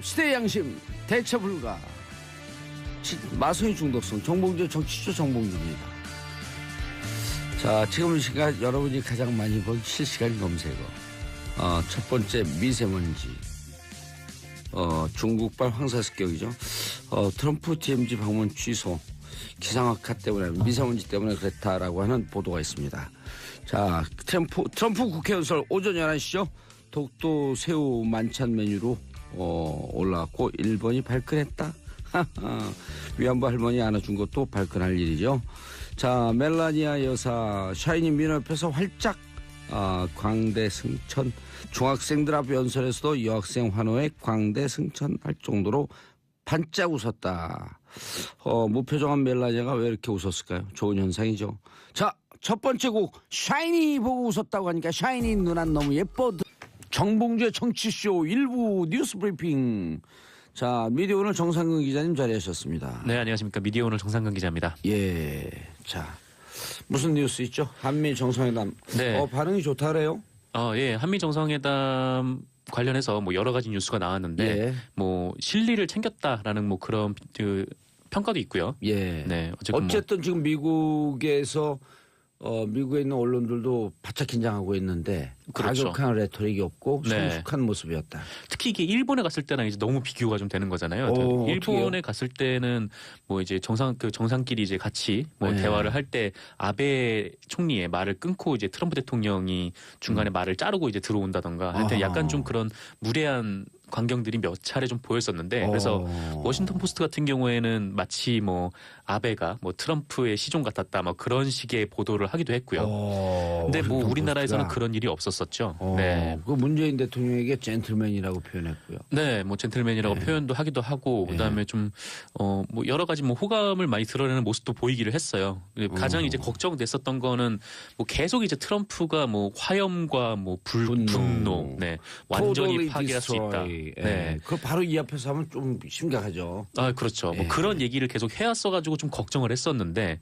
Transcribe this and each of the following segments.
시대의 양심 대처 불가. 마성의 중독성 정봉주 정치쇼 정봉주입니다. 자, 지금 이 시간 여러분이 가장 많이 본 실시간 검색어. 첫 번째 미세먼지. 중국발 황사습격이죠. 트럼프 DMZ 방문 취소. 기상악화 때문에 미세먼지 때문에 그랬다라고 하는 보도가 있습니다. 자, 트럼프 국회 연설 오전 11시죠. 독도 새우 만찬 메뉴로 올라왔고 일본이 발끈했다. 위안부 할머니 안아준 것도 발끈할 일이죠. 자, 멜라니아 여사 샤이니 미너 옆에서 활짝 광대 승천. 중학생들 앞 연설에서도 여학생 환호에 광대 승천할 정도로 반짝 웃었다. 무표정한 멜라니아가 왜 이렇게 웃었을까요? 좋은 현상이죠. 자, 첫 번째 곡 샤이니 보고 웃었다고 하니까 샤이니 누나 너무 예뻐. 정봉주의 정치쇼 일부 뉴스 브리핑. 자, 미디어오늘 정상근 기자님 자리하셨습니다. 네, 안녕하십니까. 미디어오늘 정상근 기자입니다. 예. 자, 무슨 뉴스 있죠? 한미 정상회담. 네. 반응이 좋다래요? 예, 한미 정상회담 관련해서 뭐 여러 가지 뉴스가 나왔는데 예. 뭐 실리를 챙겼다라는 뭐 그런 평가도 있고요. 예. 네, 어쨌든 지금 미국에서 미국에 있는 언론들도 바짝 긴장하고 있는데 그렇죠. 과격한 레토릭이 없고 네. 성숙한 모습이었다. 특히 이게 일본에 갔을 때랑 이제 너무 비교가 좀 되는 거잖아요. 일본에 어떡해요? 갔을 갔을 때는 뭐 이제 정상끼리 이제 같이 뭐 네. 대화를 할 때 아베 총리의 말을 끊고 이제 트럼프 대통령이 중간에 말을 자르고 이제 들어온다던가 하여튼 약간 좀 그런 무례한 광경들이 몇 차례 좀 보였었는데 그래서 워싱턴 포스트 같은 경우에는 마치 뭐 아베가 뭐 트럼프의 시종 같았다 뭐 그런 식의 보도를 하기도 했고요. 근데 뭐 우리나라에서는 그런 일이 없었었죠. 네. 그 문재인 대통령에게 젠틀맨이라고 표현했고요. 네, 뭐 젠틀맨이라고 표현도 하기도 하고 그다음에 좀 뭐 여러 가지 뭐 호감을 많이 드러내는 모습도 보이기를 했어요. 가장 이제 걱정됐었던 거는 뭐 계속 이제 트럼프가 뭐 화염과 뭐 분노, 네, 완전히 파괴할 수 있다. 네, 그걸 바로 이 앞에서 하면 좀 심각하죠. 그렇죠. 뭐 그런 얘기를 계속 해왔어가지고 좀 걱정을 했었는데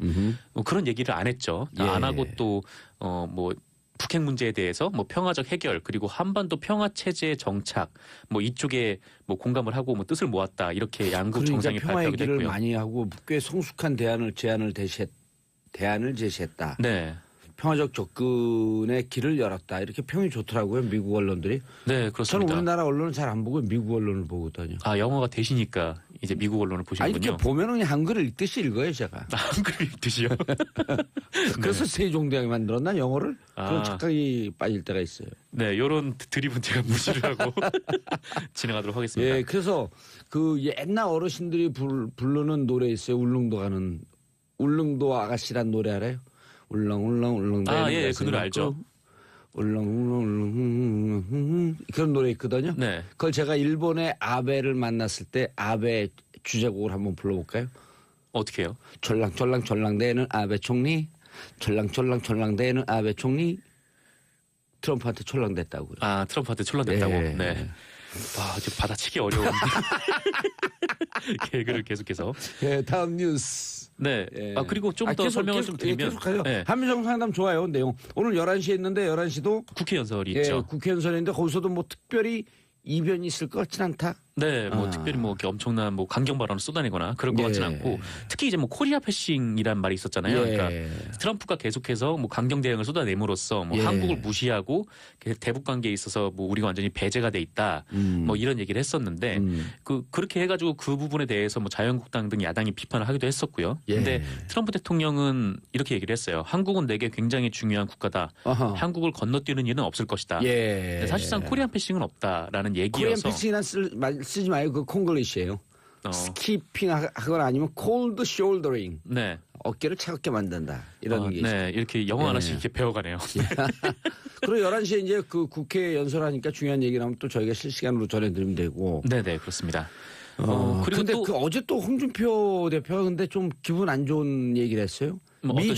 뭐 그런 얘기를 안 했죠. 안 하고 또 뭐 북핵 문제에 대해서 뭐 평화적 해결 그리고 한반도 평화 체제 정착 뭐 이쪽에 뭐 공감을 하고 뭐 뜻을 모았다 이렇게 양국 정상이 평화 발표하기도 얘기를 했고요. 많이 하고 꽤 성숙한 대안을 제시했다. 네. 평화적 접근의 길을 열었다. 이렇게 평이 좋더라고요. 미국 언론들이. 네, 그렇습니다. 저는 우리나라 언론은 잘 안 보고 미국 언론을 보거든요. 영어가 되시니까 이제 미국 언론을 아니 보시는군요. 이렇게 보면은 그냥 한글을 읽듯이 읽어요, 제가. 한글 읽듯이요? 그래서 세종대왕이 만들었나 영어를? 그런 착각이 빠질 때가 있어요. 네, 요런 드립은 제가 무시를 하고 진행하도록 하겠습니다. 예, 그래서 그 옛날 어르신들이 부르는 노래 있어요. 울릉도 아가씨란 노래 알아요? 울렁울렁 예, 그 노래 알죠. 울렁울렁 그런 노래 있거든요. 네. 그걸 제가 일본의 아베를 만났을 때 아베 주제곡을 한번 불러볼까요? 어떻게 해요? 졸랑대는 아베 총리, 졸랑대는 아베 총리. 트럼프한테 촐랑댔다고요. 트럼프한테 촐랑댔다고. 네. 네. 이제 받아치기 어려운데. 개그를 계속해서. 예, 다음 뉴스. 네. 예. 그리고 좀 더 설명을 좀 드리면. 계속하죠. 네. 한미 정상회담 좋아요. 내용. 오늘 11시에 있는데 11시도 국회 연설이 예, 있죠. 국회 연설인데 거기서도 뭐 특별히 이변이 있을 것 같진 않다. 네, 뭐 특별히 뭐 이렇게 엄청난 뭐 강경 발언을 쏟아내거나 그럴 것 같진 않고 특히 이제 뭐 코리아 패싱이란 말이 있었잖아요. 그러니까 트럼프가 계속해서 뭐 강경 대응을 쏟아내므로써 뭐 한국을 무시하고 대북 관계에 있어서 뭐 우리가 완전히 배제가 돼 있다. 뭐 이런 얘기를 했었는데 그렇게 해가지고 그 부분에 대해서 뭐 자유한국당 등 야당이 비판을 하기도 했었고요. 근데 트럼프 대통령은 이렇게 얘기를 했어요. 한국은 내게 굉장히 중요한 국가다. 한국을 건너뛰는 일은 없을 것이다. 사실상 코리안 패싱은 없다라는 얘기여서. 코리안 패싱이란 쓰지 마요. 그 콩글리시예요. 스키핑 하거나 아니면 콜드 숄더링. 네. 어깨를 차갑게 만든다. 이런 게. 네. 이렇게 영어 하나씩 이렇게 배워가네요. 그리고 11시에 이제 그 국회 연설하니까 중요한 얘기 나오면 또 저희가 실시간으로 전해드리면 되고. 네네, 그렇습니다. 그리고 근데 또 어제 또 홍준표 대표가 근데 좀 기분 안 좋은 얘기를 했어요. 뭐 미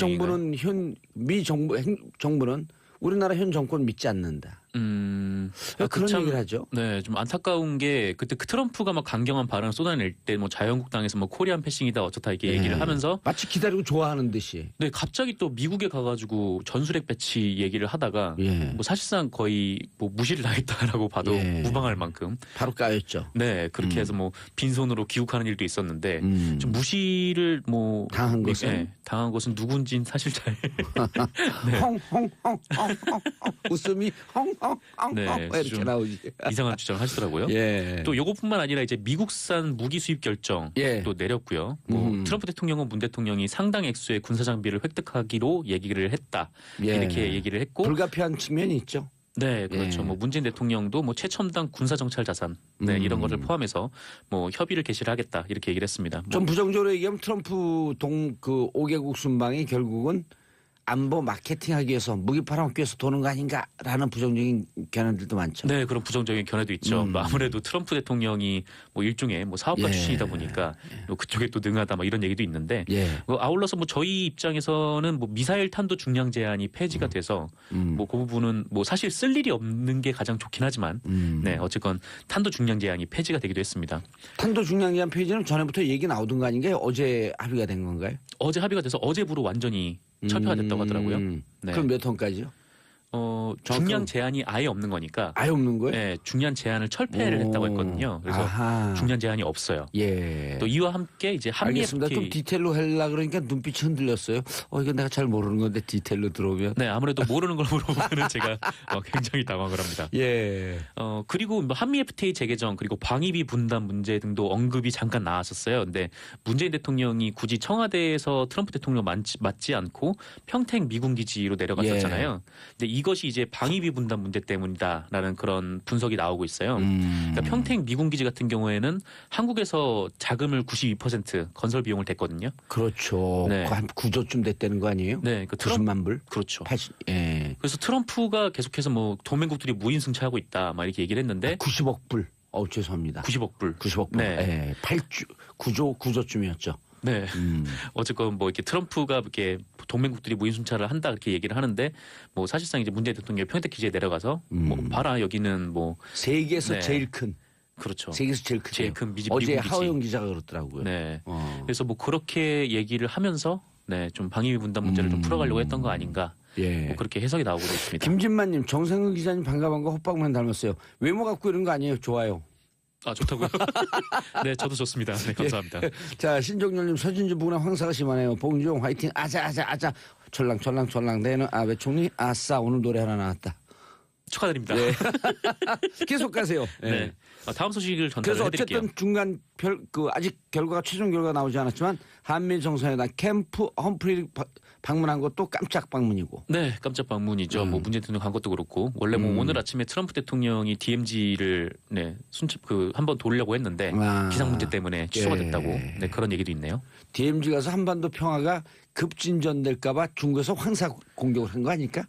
정부는 우리나라 현 정권 믿지 않는다. 왜 그런 얘기를 하죠? 네, 좀 안타까운 게 그때 그 트럼프가 막 강경한 발언을 쏟아낼 때 뭐 자유한국당에서 뭐 코리안 패싱이다 어쩌다 이렇게 얘기를 하면서 마치 기다리고 좋아하는 듯이. 네, 갑자기 또 미국에 가가지고 전술핵 배치 얘기를 하다가 뭐 사실상 거의 뭐 무시를 당했다라고 봐도 무방할 만큼 바로 까였죠. 네, 그렇게 해서 뭐 빈손으로 귀국하는 일도 있었는데 좀 무시를 뭐 당한 것은 네, 당한 것은 누군진 사실 잘 네. 헝헝헝헝헝 웃음이 헝헝헝헝 네, 이렇게 좀 나오지. 이상한 주장을 하시더라고요. 또 요것뿐만 아니라 이제 미국산 무기 수입 결정 또 내렸고요. 뭐 트럼프 대통령은 문 대통령이 상당 액수의 군사 장비를 획득하기로 얘기를 했다. 이렇게 얘기를 했고 불가피한 측면이 있죠. 네, 그렇죠. 뭐 문재인 대통령도 뭐 최첨단 군사 정찰 자산 이런 것을 포함해서 뭐 협의를 개시를 하겠다 이렇게 얘기를 했습니다. 좀 부정적으로 얘기하면 트럼프 그 5개국 순방이 결국은 안보 마케팅하기 위해서 무기 팔아먹기 위해서 도는 거 아닌가라는 부정적인 견해들도 많죠. 네, 그런 부정적인 견해도 있죠. 아무래도 트럼프 대통령이 뭐 일종의 뭐 사업가 출신이다 보니까 뭐 그쪽에 또 능하다 뭐 이런 얘기도 있는데 뭐 아울러서 뭐 저희 입장에서는 뭐 미사일 탄도 중량 제한이 폐지가 돼서 뭐 그 부분은 뭐 사실 쓸 일이 없는 게 가장 좋긴 하지만 네, 어쨌건 탄도 중량 제한이 폐지가 되기도 했습니다. 탄도 중량 제한 폐지는 전에부터 얘기 나오던 거 아닌가요? 어제 합의가 된 건가요? 어제 합의가 돼서 어제부로 완전히 철폐가 됐다고 하더라고요. 네. 그럼 몇 톤까지요? 중량 제한이 아예 없는 거니까. 아예 없는 거예요? 네, 중량 제한을 철폐를 했다고 했거든요. 그래서 중량 제한이 없어요. 또 이와 함께 이제 한미 알겠습니다. FTA 좀 디테일로 하려고 그러니까 눈빛이 흔들렸어요. 이건 내가 잘 모르는 건데 디테일로 들어오면. 네, 아무래도 모르는 걸 물어보면 제가 굉장히 당황을 합니다. 그리고 뭐 한미 FTA 재개정 그리고 방위비 분담 문제 등도 언급이 잠깐 나왔었어요. 근데 문재인 대통령이 굳이 청와대에서 트럼프 대통령 맞지 않고 평택 미군 기지로 내려갔었잖아요. 근데 이것이 이제 방위비 분담 문제 때문이다라는 그런 분석이 나오고 있어요. 그러니까 평택 미군 기지 같은 경우에는 한국에서 자금을 92% 건설 비용을 댔거든요. 그렇죠. 네. 한 9조쯤 됐다는 거 아니에요? 네, 그 90만 불. 그렇죠. 80. 그래서 트럼프가 계속해서 뭐 동맹국들이 무인승차하고 있다, 막 이렇게 얘기를 했는데 90억 불. 죄송합니다. 90억 불. 90억 불. 네. 9조쯤이었죠. 네. 어쨌건 뭐 이렇게 트럼프가 이렇게 동맹국들이 무인승차를 한다 이렇게 얘기를 하는데 뭐 사실상 이제 문재인 대통령이 평택 기지에 내려가서 뭐 봐라 여기는 뭐 세계에서 제일 큰. 그렇죠. 세계에서 제일 큰 미군 어제 기지. 하호영 기자가 그렇더라고요. 네. 그래서 뭐 그렇게 얘기를 하면서 좀 방위비 분담 문제를 좀 풀어가려고 했던 거 아닌가. 뭐 그렇게 해석이 나오고 있습니다. 김진만님, 정상근 기자님 반가 호빵만 닮았어요. 외모 갖고 이런 거 아니에요? 좋아요. 좋다고요? 네, 저도 좋습니다. 네, 감사합니다. 자, 신종렬님, 서진주 부근에 황사가 심하네요. 봉주영 화이팅. 아자. 철랑. 내는 외총리 아싸. 오늘 노래 하나 나왔다. 축하드립니다. 네. 계속 가세요. 네. 다음 소식을 그래서 전달해드릴게요. 어쨌든 중간 아직 최종 결과가 나오지 않았지만 한미 정상회담 캠프 험프리 방문한 것도 깜짝 방문이고. 네, 깜짝 방문이죠. 뭐 문재인 대통령 간 것도 그렇고 원래 뭐 오늘 아침에 트럼프 대통령이 DMZ를 한번 돌려고 했는데 기상 문제 때문에 취소가 됐다고 그런 얘기도 있네요. DMZ 가서 한반도 평화가 급진전될까봐 중국에서 황사 공격을 한 거 아닐까?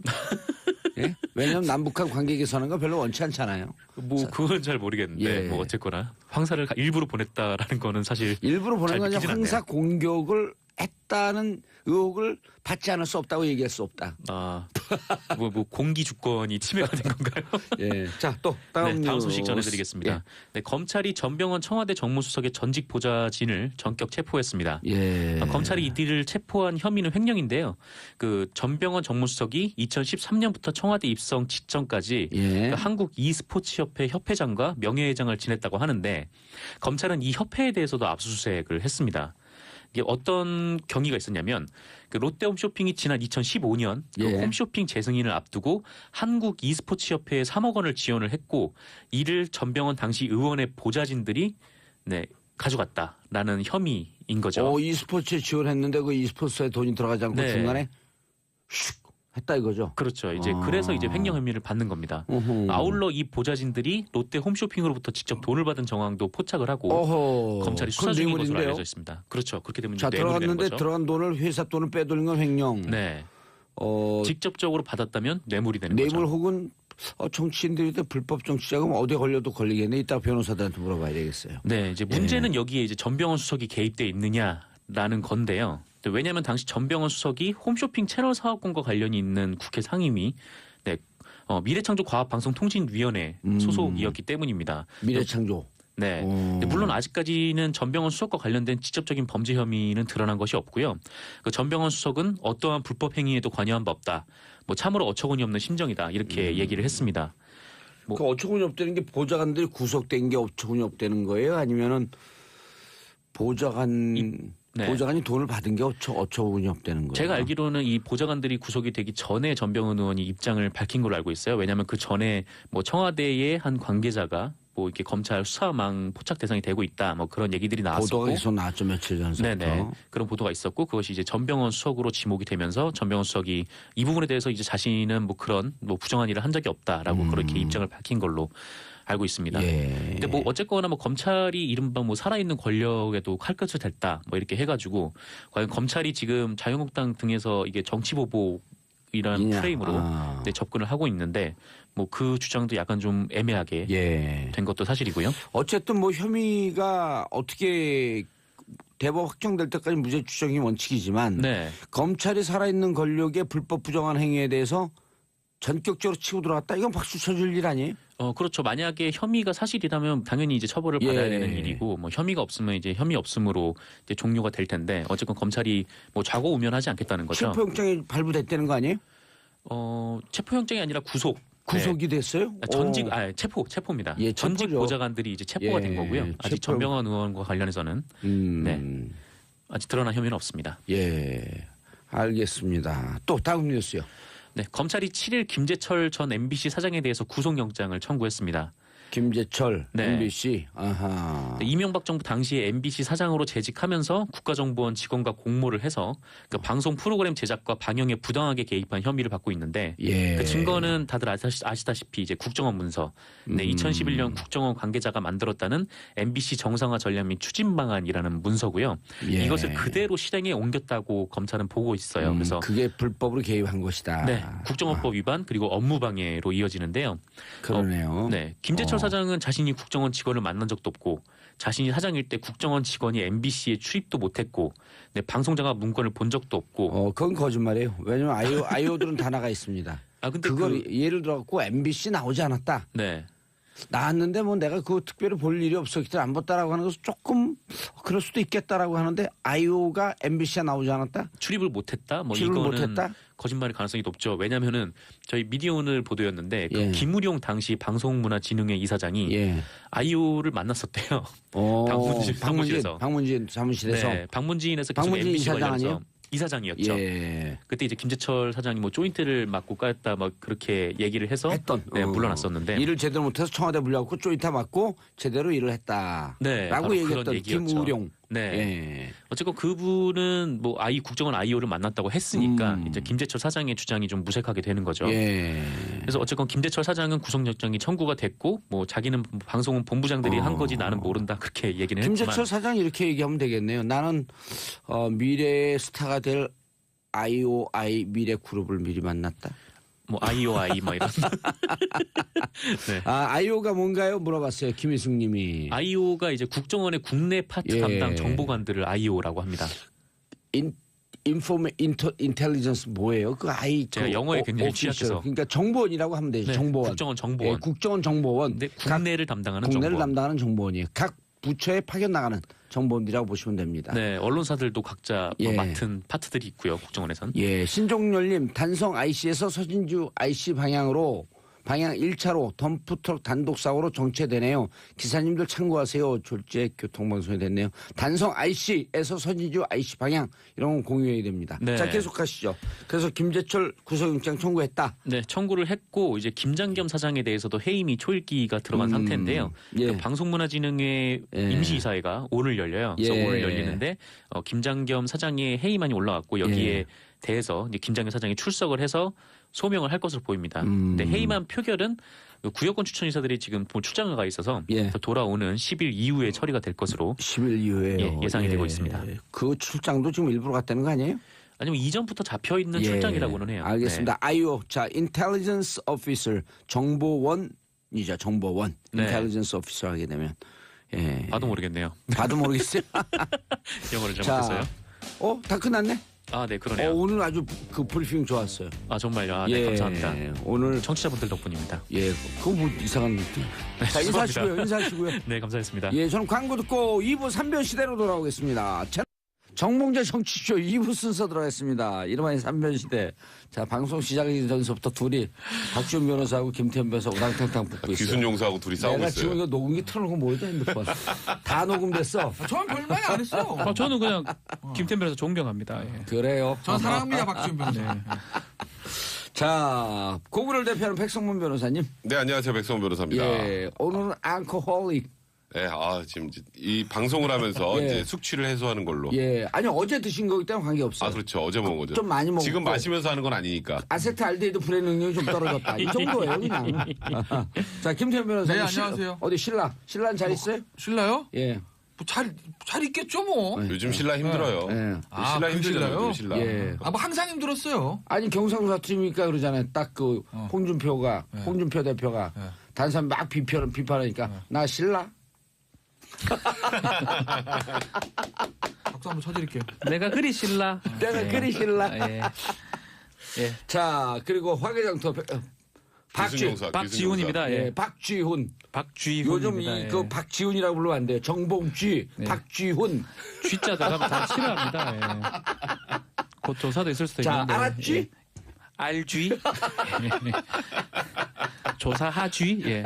예? 왜냐하면 남북한 관계 개선한 거 별로 원치 않잖아요. 뭐 그건 잘 모르겠는데 뭐 어쨌거나 황사를 일부러 보냈다라는 거는 사실 일부러 보낸 건 아니라 황사 공격을 했다는 의혹을 받지 않을 수 없다고 얘기할 수 없다. 뭐 공기 주권이 침해가 된 건가요? 자, 또 다음 소식 전해드리겠습니다. 검찰이 전병헌 청와대 정무수석의 전직 보좌진을 전격 체포했습니다. 검찰이 이들을 체포한 혐의는 횡령인데요. 그 전병헌 정무수석이 2013년부터 청와대 입성 직전까지 그 한국 e스포츠협회 협회장과 명예회장을 지냈다고 하는데 검찰은 이 협회에 대해서도 압수수색을 했습니다. 이게 어떤 경위가 있었냐면 그 롯데 홈쇼핑이 지난 2015년 그 홈쇼핑 재승인을 앞두고 한국 e스포츠협회에 3억 원을 지원을 했고 이를 전병헌 당시 의원의 보좌진들이 가져갔다라는 혐의인 거죠. e스포츠에 지원했는데 그 e스포츠에 돈이 들어가지 않고 중간에 슉 했다 이거죠. 그렇죠. 이제 그래서 이제 횡령 혐의를 받는 겁니다. 아울러 이 보좌진들이 롯데 홈쇼핑으로부터 직접 돈을 받은 정황도 포착을 하고 검찰이 수사 중인 것으로 알려져 있습니다. 그렇죠. 그렇게 되면 들어갔는데 들어간 돈을 회사 돈을 빼돌린 건 횡령. 직접적으로 받았다면 뇌물이 되는 거죠. 뇌물 혹은 정치인들이 불법 정치자금 어디에 걸려도 걸리겠네. 이따 변호사들한테 물어봐야 되겠어요. 네, 이제 문제는 여기에 이제 전병헌 수석이 개입돼 있느냐라는 건데요. 왜냐하면 당시 전병헌 수석이 홈쇼핑 채널 사업권과 관련이 있는 국회 상임위 미래창조과학방송통신위원회 소속이었기 때문입니다. 미래창조. 네. 물론 아직까지는 전병헌 수석과 관련된 직접적인 범죄 혐의는 드러난 것이 없고요. 그 전병헌 수석은 어떠한 불법 행위에도 관여한 바 없다. 뭐 참으로 어처구니 없는 심정이다. 이렇게 얘기를 했습니다. 그 어처구니 없다는 게 보좌관들이 구속된 게 어처구니 없다는 거예요? 아니면은 보좌관이 돈을 받은 게 어처구니 없다는 거예요? 제가 알기로는 이 보좌관들이 구속이 되기 전에 전병헌 의원이 입장을 밝힌 걸로 알고 있어요. 왜냐하면 그 전에 뭐 청와대의 한 관계자가 뭐 이렇게 검찰 수사망 포착 대상이 되고 있다. 뭐 그런 얘기들이 나왔었고. 보도가 계속 나왔죠. 며칠 전부터. 네네. 그런 보도가 있었고 그것이 이제 전병헌 수석으로 지목이 되면서 전병헌 수석이 이 부분에 대해서 이제 자신은 뭐 그런 뭐 부정한 일을 한 적이 없다라고 그렇게 입장을 밝힌 걸로 알고 있습니다. 근데 뭐 어쨌거나 뭐 검찰이 이른바 뭐 살아있는 권력에도 칼끝을 댔다. 뭐 이렇게 해가지고 과연 검찰이 지금 자유한국당 등에서 이게 정치보복이라는 프레임으로 접근을 하고 있는데 뭐 그 주장도 약간 좀 애매하게 된 것도 사실이고요. 어쨌든 뭐 혐의가 어떻게 대법 확정될 때까지 무죄 추정이 원칙이지만 검찰이 살아있는 권력의 불법 부정한 행위에 대해서 전격적으로 치고 들어갔다. 이건 박수 쳐줄 일 아니에요? 그렇죠. 만약에 혐의가 사실이라면 당연히 이제 처벌을 받아야 되는 일이고 뭐 혐의가 없으면 이제 혐의 없음으로 이제 종료가 될 텐데 어쨌건 검찰이 뭐 좌고우면하지 않겠다는 거죠. 체포영장이 발부됐다는 거 아니에요? 체포영장이 아니라 구속이 됐어요? 체포입니다. 체포죠. 전직 보좌관들이 이제 체포가 된 거고요. 아직 전병헌 의원과 관련해서는 아직 드러난 혐의는 없습니다. 알겠습니다. 또 다음 뉴스요. 네, 검찰이 7일 김재철 전 MBC 사장에 대해서 구속영장을 청구했습니다. 김재철 MBC. 이명박 정부 당시에 MBC 사장으로 재직하면서 국가정보원 직원과 공모를 해서 그 방송 프로그램 제작과 방영에 부당하게 개입한 혐의를 받고 있는데 그 증거는 다들 아시다시피 이제 국정원 문서. 2011년 국정원 관계자가 만들었다는 MBC 정상화 전략 및 추진 방안이라는 문서고요. 이것을 그대로 실행에 옮겼다고 검찰은 보고 있어요. 그래서 그게 불법으로 개입한 것이다. 네, 국정원법 위반 그리고 업무 방해로 이어지는데요. 그러네요. 김재철 사장은 자신이 국정원 직원을 만난 적도 없고 자신이 사장일 때 국정원 직원이 MBC에 출입도 못했고 방송장악 문건을 본 적도 없고. 그건 거짓말이에요. 왜냐하면 아이오들은 다 나가 있습니다. 근데 그걸 예를 들어갖고 MBC 나오지 않았다. 나왔는데 뭐 내가 그 특별히 볼 일이 없었기 때문에 안 봤다라고 하는 것은 조금 그럴 수도 있겠다라고 하는데 아이오가 MBC에 나오지 않았다? 출입을 못했다? 이거는 거짓말일 가능성이 높죠. 왜냐하면은 저희 미디어오늘 보도였는데 그 김우룡 당시 방송문화진흥회 이사장이 아이오를 만났었대요. 방문진 사무실에서. 방문진에서 계속 MBC 관련해서. 이사장이었죠. 그때 이제 김재철 사장이 뭐 조인트를 맞고 까였다 막 그렇게 얘기를 해서 물러났었는데 일을 제대로 못해서 청와대 불려갖고 조인트 맞고 제대로 일을 했다라고 얘기했던 김우룡. 어쨌건 그분은 뭐 국정원 아이오를 만났다고 했으니까 이제 김재철 사장의 주장이 좀 무색하게 되는 거죠. 그래서 어쨌건 김재철 사장은 구속영장이 청구가 됐고 뭐 자기는 방송은 본부장들이 한 거지 나는 모른다 그렇게 얘기는 했지만 김재철 사장 이렇게 얘기하면 되겠네요. 나는 미래의 스타가 될 IOI 미래 그룹을 미리 만났다. 뭐 IOI 뭐 이런. IO가 뭔가요? 물어봤어요. 김희숙 님이. IO가 이제 국정원의 국내 파트 담당 정보관들을 IO라고 합니다. 인텔리전스 뭐예요? 제가 영어에 굉장히 취약해서. 그러니까 정보원이라고 하면 되죠. 정보원. 국정원 정보원. 국정원 정보원. 국내를 담당하는 국내를 담당하는 정보원이에요. 각 부처에 파견 나가는 정보원이라고 보시면 됩니다. 언론사들도 각자 맡은 파트들이 있고요. 국정원에선. 신종렬님 단성 IC에서 서진주 IC 방향 1차로 덤프트럭 단독사고로 정체되네요. 기사님들 참고하세요. 졸지에 교통방송이 됐네요. 단성 IC에서 서진주 IC 방향 이런 건 공유해야 됩니다. 자 계속하시죠. 그래서 김재철 구속영장 청구했다. 청구를 했고 이제 김장겸 사장에 대해서도 해임이 초읽기가 들어간 상태인데요. 그 방송문화진흥회 임시이사회가 오늘 열려요. 그래서 오늘 열리는데 김장겸 사장의 해임안이 올라왔고 여기에 대해서 이제 김장겸 사장이 출석을 해서 소명을 할 것으로 보입니다. 근데 해임안 표결은 구역권 추천이사들이 지금 출장을 가 있어서 돌아오는 10일 이후에 처리가 될 것으로 10일 이후에요. 예상이 되고 있습니다. 그 출장도 지금 일부러 갔다는 거 아니에요? 아니면 이전부터 잡혀있는 출장이라고는 해요. 알겠습니다. IO, 자 Intelligence Officer, 정보원이죠. 정보원. Intelligence Officer 하게 되면. 봐도 모르겠네요. 봐도 모르겠어요. 영어를 잘못했어요. 다 끝났네? 아, 네, 그러네요. 오늘 아주 그 브리핑 좋았어요. 아, 정말요. 아, 네, 감사합니다. 오늘 청취자분들 덕분입니다. 예, 그거 뭐 이상한 느낌. 네, 자, 인사하시고요. 인사하시고요. 네, 감사했습니다. 예, 저는 광고 듣고 2부 3변 시대로 돌아오겠습니다. 정봉재 정치쇼 2부 순서 들어가겠습니다. 이름하여 3변 시대. 자, 방송 시작하기 전서부터 둘이 박지훈 변호사하고 김태현 변호사 우당탕탕 붙고 있어요. 기순 용사하고 둘이 싸우고 내가 있어요. 지금 이거 녹음기 틀어놓고 뭐죠, 핸드폰. 다 녹음됐어. 저는 별말 안 했어요. 저는 그냥 김태현 변호사 존경합니다. 예. 그래요. 전 사랑합니다, 박지훈 변호사. 네. 자, 고구를 대표하는 백성문 변호사님. 네, 안녕하세요. 백성원 변호사입니다. 예, 오늘은 앙코홀릭. 네, 지금 이 방송을 하면서 예. 이제 숙취를 해소하는 걸로. 예, 아니 어제 드신 거기 때문에 관계없어요. 그렇죠. 어제 먹은 거죠. 좀 많이 먹고. 지금 마시면서 하는 건 아니니까. 아세트알데히드 불의 능력이 좀 떨어졌다. 이 정도예요, 그냥. 자, 김태현 변호사님. 네, 안녕하세요. 어디 신랑 잘 있어요? 신라요? 예. 뭐 잘 있겠죠, 뭐. 요즘 신라 힘들어요. 예. 신라 힘들잖아요. 신라요? 요즘 신라. 예. 뭐 항상 힘들었어요. 아니 경상도 사투리니까 그러잖아요. 딱 그 홍준표 대표가 네. 다른 사람 막 비판하니까 나 신라. 박수 한번 쳐드릴게요. 내가 그리 신라. 내가 그리 신라. 예. 예. 자, 그리고 화개장터 기순 용사, 박지훈입니다. 예, 예. 박쥐훈. 박쥐훈입니다. 요즘 예. 그 박지훈이라고 부르면 안 돼요. 정봉쥐, 네. 박쥐훈. 쥐자 들어가면 다 싫어합니다. 예. 곧 조사도 있을 수도 자, 있는데. 알았쥐? 예. 알쥐. 조사하쥐. 예.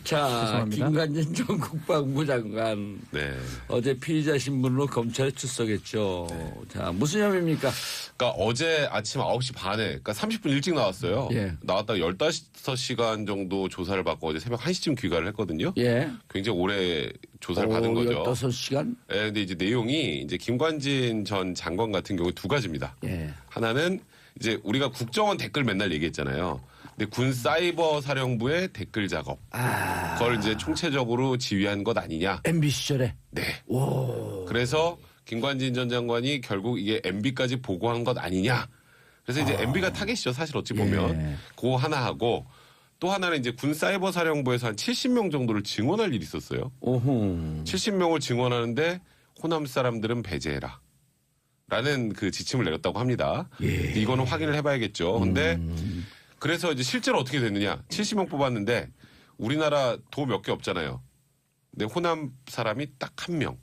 자, 죄송합니다. 김관진 전 국방부 장관 네. 어제 피의자 신분으로 검찰에 출석했죠. 자, 무슨 혐의입니까? 그러니까 어제 아침 9시 반에, 그러니까 30분 일찍 나왔어요. 예. 나왔다가 15시간 정도 조사를 받고 어제 새벽 1시쯤 귀가를 했거든요. 예. 굉장히 오래 조사를 받은 거죠. 15시간? 예, 근데 이제 내용이 이제 김관진 전 장관 같은 경우 두 가지입니다. 예. 하나는 이제 우리가 국정원 댓글 맨날 얘기했잖아요. 근데 군 사이버 사령부의 댓글 작업. 그걸 이제 총체적으로 지휘한 것 아니냐. MB 시절에. 네. 오. 그래서 김관진 전 장관이 결국 이게 MB까지 보고한 것 아니냐. 그래서 이제 MB가 타겟이죠. 사실 어찌 보면. 예. 그거 하나 하고 또 하나는 이제 군 사이버 사령부에서 한 70명 정도를 증원할 일이 있었어요. 오호. 70명을 증원하는데 호남 사람들은 배제해라. 라는 그 지침을 내렸다고 합니다. 예. 이거는 확인을 해봐야겠죠. 근데 그래서 이제 실제로 어떻게 됐느냐. 70명 뽑았는데 우리나라 도 몇 개 없잖아요. 근데 호남 사람이 딱 한 명.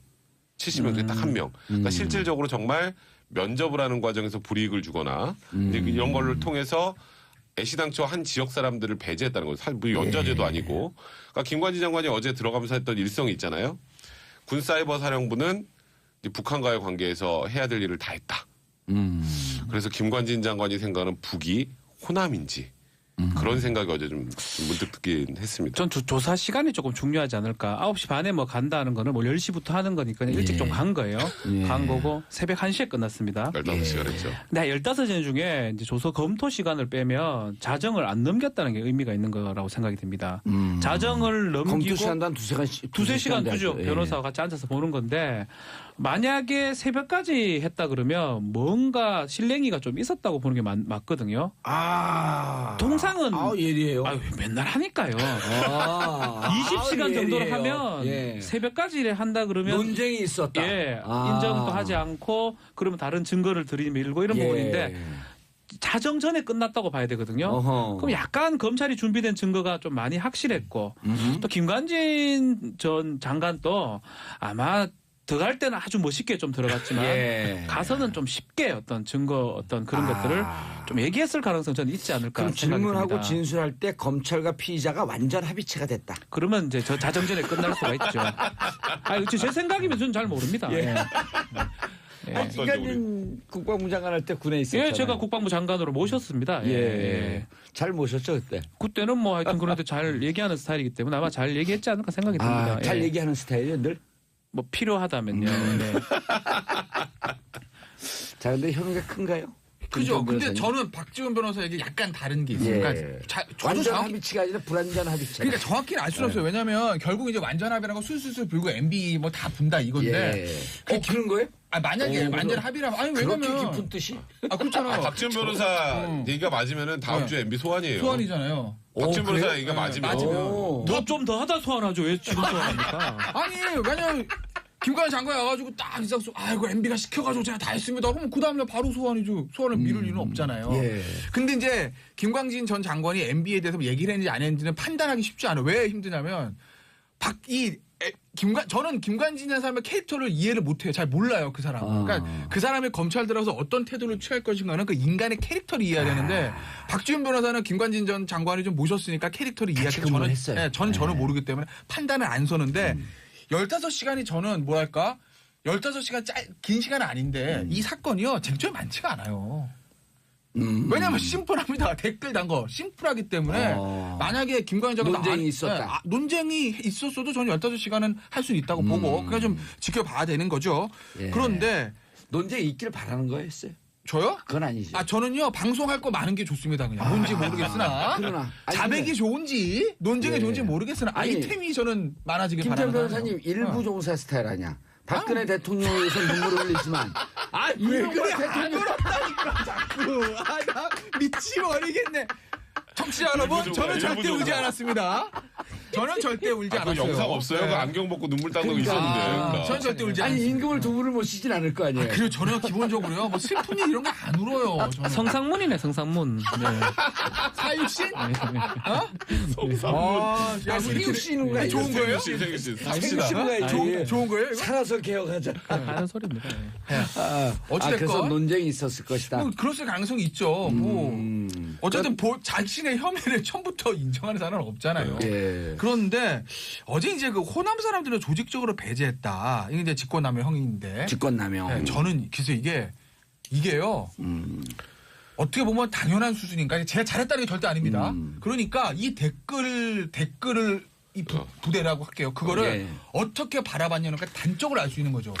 70명 중에 딱 한 명. 그러니까 실질적으로 정말 면접을 하는 과정에서 불이익을 주거나 이제 이런 걸를 통해서 애시당초 한 지역 사람들을 배제했다는 거죠. 사실 뭐 연좌제도 아니고. 그러니까 김관진 장관이 어제 들어가면서 했던 일성이 있잖아요. 군 사이버 사령부는 이제 북한과의 관계에서 해야 될 일을 다 했다. 그래서 김관진 장관이 생각하는 북이 호남인지 그런 생각이 어제 좀 문득 듣긴 했습니다. 전 조사 시간이 조금 중요하지 않을까. 9시 반에 뭐 간다는 거는 뭐 10시부터 하는 거니까 그냥 일찍 좀 간 거예요. 간 거고 새벽 1시에 끝났습니다. 15시간 했죠. 근데 15시간 중에 이제 조서 검토 시간을 빼면 자정을 안 넘겼다는 게 의미가 있는 거라고 생각이 듭니다. 자정을 검토 넘기고 시간도 한 두세 시간. 두세 시간 두죠. 예. 변호사와 같이 앉아서 보는 건데 만약에 새벽까지 했다 그러면 뭔가 실랭이가 좀 있었다고 보는 게 맞거든요. 통상은 예리해요. 아유, 맨날 하니까요. 아, 20시간 정도를 예리해요. 하면 예. 새벽까지 한다 그러면 논쟁이 있었다. 예, 인정도 하지 않고 그러면 다른 증거를 들이밀고 이런 부분인데 자정 전에 끝났다고 봐야 되거든요. 어허. 그럼 약간 검찰이 준비된 증거가 좀 많이 확실했고 또 김관진 전 장관도 아마 들어갈 때는 아주 멋있게 좀 들어갔지만 예. 가서는 좀 쉽게 어떤 증거 어떤 그런 것들을 좀 얘기했을 가능성이 저는 있지 않을까 그럼 생각이 질문하고 듭니다. 진술할 때 검찰과 피의자가 완전 합의체가 됐다. 그러면 이제 저 자정 전에 끝날 수가 있죠. 제 생각이면 저는 잘 모릅니다. 예. 예. 김관진 국방부 장관 할 때 군에 있었잖아요. 예, 제가 국방부 장관으로 모셨습니다. 예. 예. 잘 모셨죠 그때. 그때는 뭐 하여튼 그런데 잘 얘기하는 스타일이기 때문에 아마 잘 얘기했지 않을까 생각이 듭니다. 잘 예. 얘기하는 스타일이에요 늘. 뭐 필요하다면요. 네. 자 근데 혐의가 큰가요? 그죠. 근데 변호사님? 저는 박지훈 변호사에게 약간 다른 게 있어요. 그러니까 저도 완전 정확히 합의치가 아니라 불완전 합의체. 그러니까 정확히는 알 수는 없어요. 왜냐하면 결국 이제 완전 합의라고 술술술 불고 MB 뭐 다 분다 이건데. 그게 그런 거예요? 만약에 오, 완전 그럼 합의라면 아니 그렇게 왜냐면 깊은 뜻이? 그렇잖아요. 박지훈 변호사 얘기가 맞으면은 다음 주에 MB 소환이에요. 소환이잖아요. 박지훈 변호사 그래요? 얘기가 맞으면. 맞으면. 오. 뭐 좀 더 하다 소환하죠. 왜 지금 소환합니까? 아니 왜냐면 김관진 장관이 와가지고 딱 이상수 아이고 MB가 시켜가지고 제가 다 했습니다. 그러면 그 다음날 바로 소환이죠. 소환을 미룰 일은 없잖아요. 예. 근데 이제 김광진 전 장관이 MB에 대해서 얘기를 했는지 안 했는지는 판단하기 쉽지 않아요. 왜 힘드냐면 저는 김관진이라는 사람의 캐릭터를 이해를 못해요. 잘 몰라요, 그 사람. 그러니까 그 사람이 검찰 들어서 어떤 태도를 취할 것인가는 그 인간의 캐릭터를 이해해야 되는데 박지훈 변호사는 김관진 전 장관이 좀 모셨으니까 캐릭터를 이해하기 저는 모르기 때문에 판단을 안 서는데 15시간이 저는 뭐랄까 15시간 긴 시간은 아닌데 이 사건이요 쟁점이 많지가 않아요. 왜냐하면 심플합니다. 댓글 단 거 심플하기 때문에 만약에 김광진 장관 논쟁이 있었다. 논쟁이 있었어도 저는 15시간은 할 수 있다고 보고 그러니까 좀 지켜봐야 되는 거죠. 예. 그런데 논쟁이 있길 바라는 거였어요. 저요? 그건 아니죠. 저는요 방송할 거 많은 게 좋습니다. 그냥 뭔지 모르겠으나 그러나 자백이 좋은지 논쟁이 좋은지 모르겠으나 아이템이 저는 많아지길 김태현 바라는 변호사님 일부 종사 스타일 아니야. 박근혜 대통령에서 눈물을 흘리지만 왜 이런 그래? 대통령 부럽다니까 자꾸. 나 미치버리겠네. 청취자 여러분, 저는 절대 울지 않았습니다. 저는 절대 울지 그 않았어요. 영상 없어요? 네. 그 안경 벗고 눈물 닦는 거 있었는데. 그러니까. 저는 절대 울지 아니 않았어요. 임금을 두 분을 모시진 않을 거 아니에요. 그리고 저는 기본적으로요, 뭐 슬픈 일 이런 거 안 울어요. 저는. 성상문이네 성상문. 네. 사육신? 생육 씨는 거야. 좋은 거예요? 생일 씨, 생육 삽시다. 씨는 거야. 좋은 거예요? 이거? 살아서 개혁하자. 하는 소리입니다. 어찌됐건. 그래서 논쟁이 있었을 것이다. 뭐 그럴 가능성이 있죠. 어쨌든 자신의 혐의를 처음부터 인정하는 사람은 없잖아요. 예. 그런데 어제 이제 그 호남 사람들을 조직적으로 배제했다. 이게 이제 직권남용 형인데. 직권남용. 네, 저는 그래서 이게요. 어떻게 보면 당연한 수준인가. 제가 잘했다는 게 절대 아닙니다. 그러니까 이 댓글을 이 부대라고 할게요. 그거를 예. 어떻게 바라봤냐는 단적으로 알 수 있는 거죠.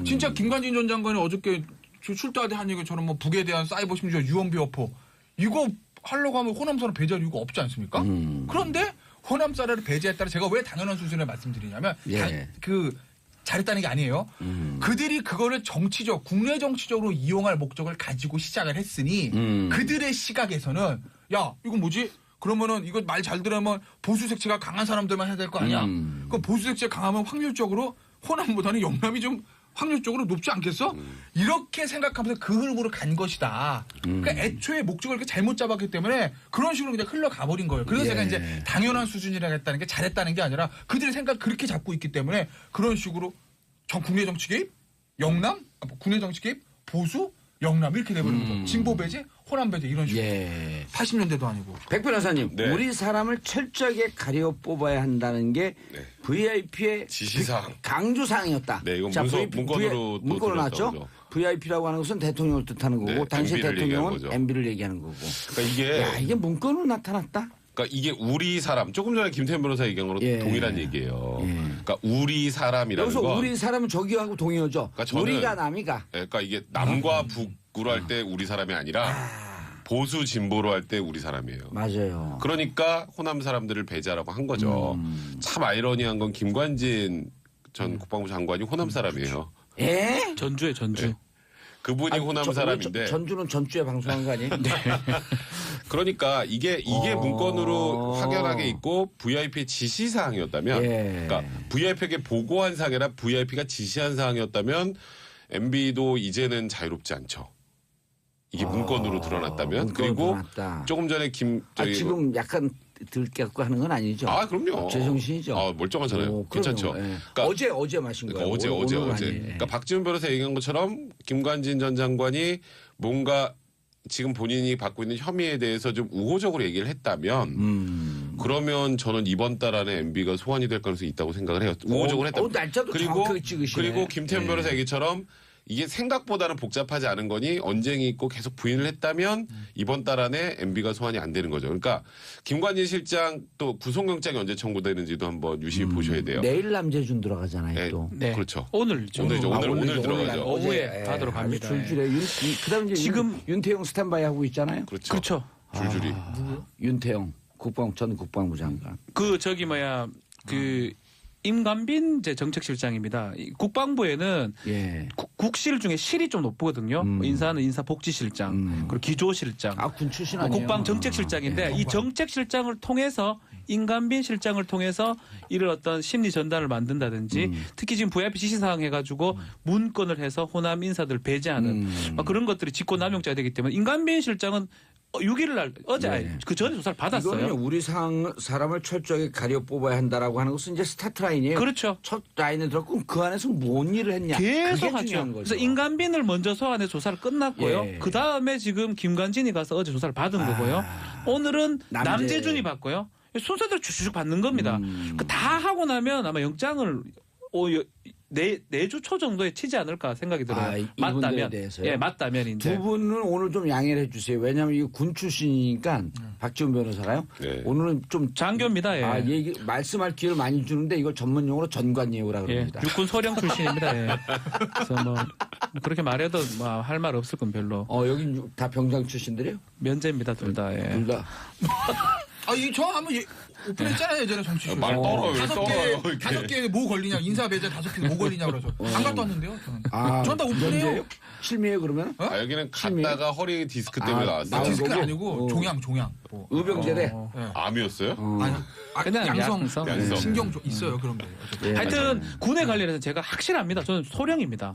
진짜 김관진 전 장관이 어저께 출두할 때 한 얘기 저는 뭐 북에 대한 사이버 심지어 유언비 어포 이거 하려고 하면 호남 사람 배제할 이유가 없지 않습니까? 그런데 호남 사람을 배제했다는 제가 왜 당연한 수준을 말씀드리냐면 예. 잘했다는 게 아니에요. 그들이 그거를 국내 정치적으로 이용할 목적을 가지고 시작을 했으니 그들의 시각에서는 야 이거 뭐지? 그러면은 이거 말 잘 들으면 보수 색채가 강한 사람들만 해야 될 거 아니야? 그 보수 색채가 강하면 확률적으로 호남보다는 영남이 좀 확률적으로 높지 않겠어? 이렇게 생각하면서 그 흐름으로 간 것이다. 그러니까 애초에 목적을 이렇게 잘못 잡았기 때문에 그런 식으로 그냥 흘러가 버린 거예요. 그래서 예. 제가 이제 당연한 수준이라 했다는 게 잘했다는 게 아니라 그들의 생각을 그렇게 잡고 있기 때문에 그런 식으로 국내 정치 개입, 영남, 국내 정치 개입, 보수, 영남 이렇게 돼버린 거죠. 진보 배제, 호남 배제 이런 식으로. 예. 80년대도 아니고. 백 변호사님, 네. 우리 사람을 철저하게 가려 뽑아야 한다는 게 네. VIP의 지시사항. 강조사항이었다. 네, 이건 문건으로 또 문건으로 나왔죠. 들었죠. VIP라고 하는 것은 대통령을 뜻하는 거고 네, 당시 MB를 얘기하는 대통령은 거죠. MB를 얘기하는 거고. 그러니까 이게 문건으로 나타났다. 그러니까 이게 우리 사람 조금 전에 김태현 변호사 얘기한 거로 예. 동일한 얘기예요. 예. 그러니까 우리 사람이라는 여기서 건 우리 사람은 저기하고 동의어죠. 그러니까 저는- 우리가 남이가. 그러니까 이게 남과 북으로 할 때 우리 사람이 아니라 보수 진보로 할 때 우리 사람이에요. 맞아요. 그러니까 호남 사람들을 배제하라고 한 거죠. 참 아이러니한 건 김관진 전 국방부 장관이 호남 사람이에요. 예? 전주에 전주. 네. 그분이 호남 사람인데 전주는 전주에 방송한 거 아니에요? 네. 그러니까 이게 문건으로 확연하게 있고 VIP의 지시 사항이었다면 예. 그러니까 VIP에게 보고한 사항이 아니라 VIP가 지시한 사항이었다면 MB도 이제는 자유롭지 않죠. 이게 문건으로 드러났다면 문건으로 그리고 드러났다. 조금 전에 지금 약간 들깨갖고 하는 건 아니죠? 그럼요. 제정신이죠. 멀쩡하잖아요. 오, 괜찮죠. 그럼요. 예. 그러니까 어제 마신 그러니까 거예요. 오늘은 어제. 아니에요. 그러니까 박지훈 변호사 얘기한 것처럼 김관진 전 장관이 뭔가 지금 본인이 받고 있는 혐의에 대해서 좀 우호적으로 얘기를 했다면 그러면 저는 이번 달 안에 MB가 소환이 될 가능성이 있다고 생각을 해요. 우호적으로 했다면. 날짜도 정확하게 찍으시네. 그리고 김태현 예. 변호사 얘기처럼 이게 생각보다는 복잡하지 않은 거니 언쟁이 있고 계속 부인을 했다면 이번 달 안에 MB가 소환이 안 되는 거죠. 그러니까 김관진 실장 또 구속영장이 언제 청구되는지도 한번 유심히 보셔야 돼요. 내일 남재준 들어가잖아요. 네, 또. 네. 그렇죠. 오늘죠. 오늘죠. 오늘 들어가죠. 오후에 가도록 합니다. 줄줄에 그다음에 이제 지금- 윤태영 스탠바이 하고 있잖아요. 그렇죠. 그렇죠. 줄줄이. 윤태영 전 국방부 장관. 그 저기 그 임관빈 이제 정책실장입니다. 국방부에는 예. 국실 중에 실이 좀 높거든요. 인사는 인사복지실장, 그리고 기조실장, 아, 군 출신 아니에요? 국방정책실장인데 이 정책실장을 통해서 임관빈 실장을 통해서 이런 어떤 심리 전단을 만든다든지 특히 지금 VIP 지시사항 해가지고 문건을 해서 호남 인사들 배제하는 막 그런 것들이 직권남용죄가 되기 때문에 임관빈 실장은 6일 날 어제 네. 그 전에 조사를 받았어요. 이거는 우리 사람을 철저하게 가려 뽑아야 한다라고 하는 것은 이제 스타트 라인이에요. 그렇죠. 첫 라인에 들었고 그 안에서 뭔 일을 했냐. 계속 그게 하죠. 중요한 거죠. 그래서 임관빈을 먼저 소환해 조사를 끝났고요. 예. 그 다음에 지금 김관진이 가서 어제 조사를 받은 거고요. 오늘은 남재준이 받고요. 순서대로 쭉쭉 받는 겁니다. 다 하고 나면 아마 영장을 내주 초 정도에 치지 않을까 생각이 들어요. 맞다면. 예, 맞다면 이제. 두 분은 오늘 좀 양해를 해 주세요. 왜냐하면 이거 군 출신이니까 박지원 변호사가요. 네. 오늘은 좀 장교입니다. 예. 말씀할 기회를 많이 주는데 이걸 전문 용어로 전관예우라 그럽니다. 육군 소령 출신입니다. 예. 그래서 뭐 그렇게 말해도 뭐 할 말 없을 건 별로. 여기 다 병장 출신들이에요? 면제입니다, 둘 다. 예. 둘 다. 저 한번 오픈했잖아요 예전에 정치쇼. 말 떨어요. 다섯 개 뭐 걸리냐 인사 배제 5개 뭐 걸리냐 그래서 안 갔다 왔는데요 저는. 전 다 오픈해요. 면제예요? 실미예요 그러면? 여기는 갔다가 허리 디스크 때문에 나왔어요. 디스크 거고? 아니고 종양. 뭐. 의병제대. 네. 암이었어요? 그냥 양성 신경 있어요 그런 게. 예. 하여튼 군에 관련해서 제가 확실합니다. 저는 소령입니다.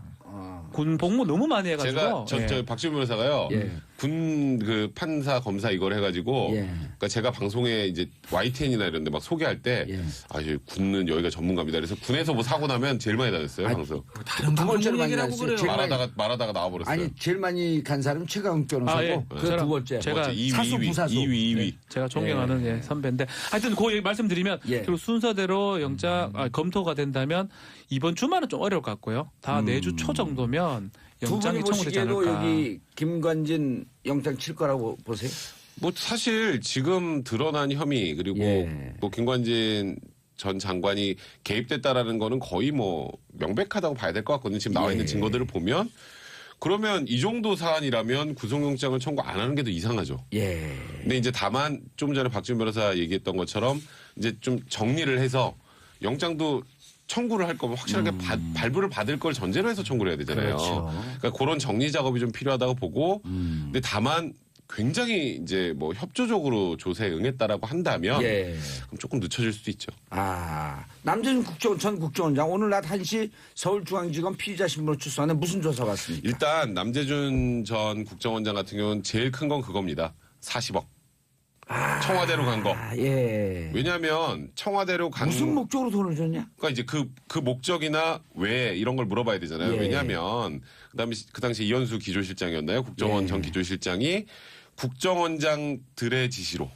군 복무 너무 많이 해가지고. 저 박지원 변호사가요. 예. 군 그 판사 검사 이걸 해가지고, 예. 그러니까 제가 방송에 이제 YTN이나 이런데 막 소개할 때, 예. 이제 군은 여기가 전문가입니다. 그래서 군에서 뭐 사고 나면 제일 많이 다녔어요 방송. 다른 두 번째로 많이 얘기라고 나왔어요. 그래요. 제일 많이- 말하다가 나와버렸어요. 아니 제일 많이 간 사람은 최강욱 변호사고 예. 그 두 번째. 제가 사수 부사수. 2위. 제가 존경하는 예, 선배인데 하여튼 그 얘기 말씀드리면 예. 그리고 순서대로 영장 검토가 된다면 이번 주말은 좀 어려울 것 같고요. 다 내주 초 정도면 두 분이 영장이 청구되지 보시기에도 않을까. 여기 김관진 영장 칠 거라고 보세요? 뭐 사실 지금 드러난 혐의 그리고 예. 또 김관진 전 장관이 개입됐다라는 거는 거의 뭐 명백하다고 봐야 될 것 같거든요. 지금 나와 있는 예. 증거들을 보면 그러면 이 정도 사안이라면 구속영장을 청구 안 하는 게 더 이상하죠. 예. 근데 이제 다만 좀 전에 박지원 변호사 얘기했던 것처럼 이제 좀 정리를 해서 영장도 청구를 할 거면 확실하게 발부를 받을 걸 전제로 해서 청구를 해야 되잖아요. 그렇죠. 그러니까 그런 정리 작업이 좀 필요하다고 보고 근데 다만 굉장히 이제 뭐 협조적으로 조사에 응했다라고 한다면 예. 그럼 조금 늦춰질 수도 있죠. 남재준 전 국정원장 오늘 낮 1시 서울중앙지검 피의자 신분으로 출소하는 무슨 조사 받습니까? 일단 남재준 전 국정원장 같은 경우는 제일 큰 건 그겁니다. 40억. 청와대로 간 거. 예. 왜냐하면 청와대로 간 무슨 목적으로 돈을 줬냐? 그러니까 이제 그 목적이나 왜 이런 걸 물어봐야 되잖아요. 예. 왜냐하면 그다음에 그 당시 이현수 기조실장이었나요? 국정원 예. 전 기조실장이 국정원장들의 지시로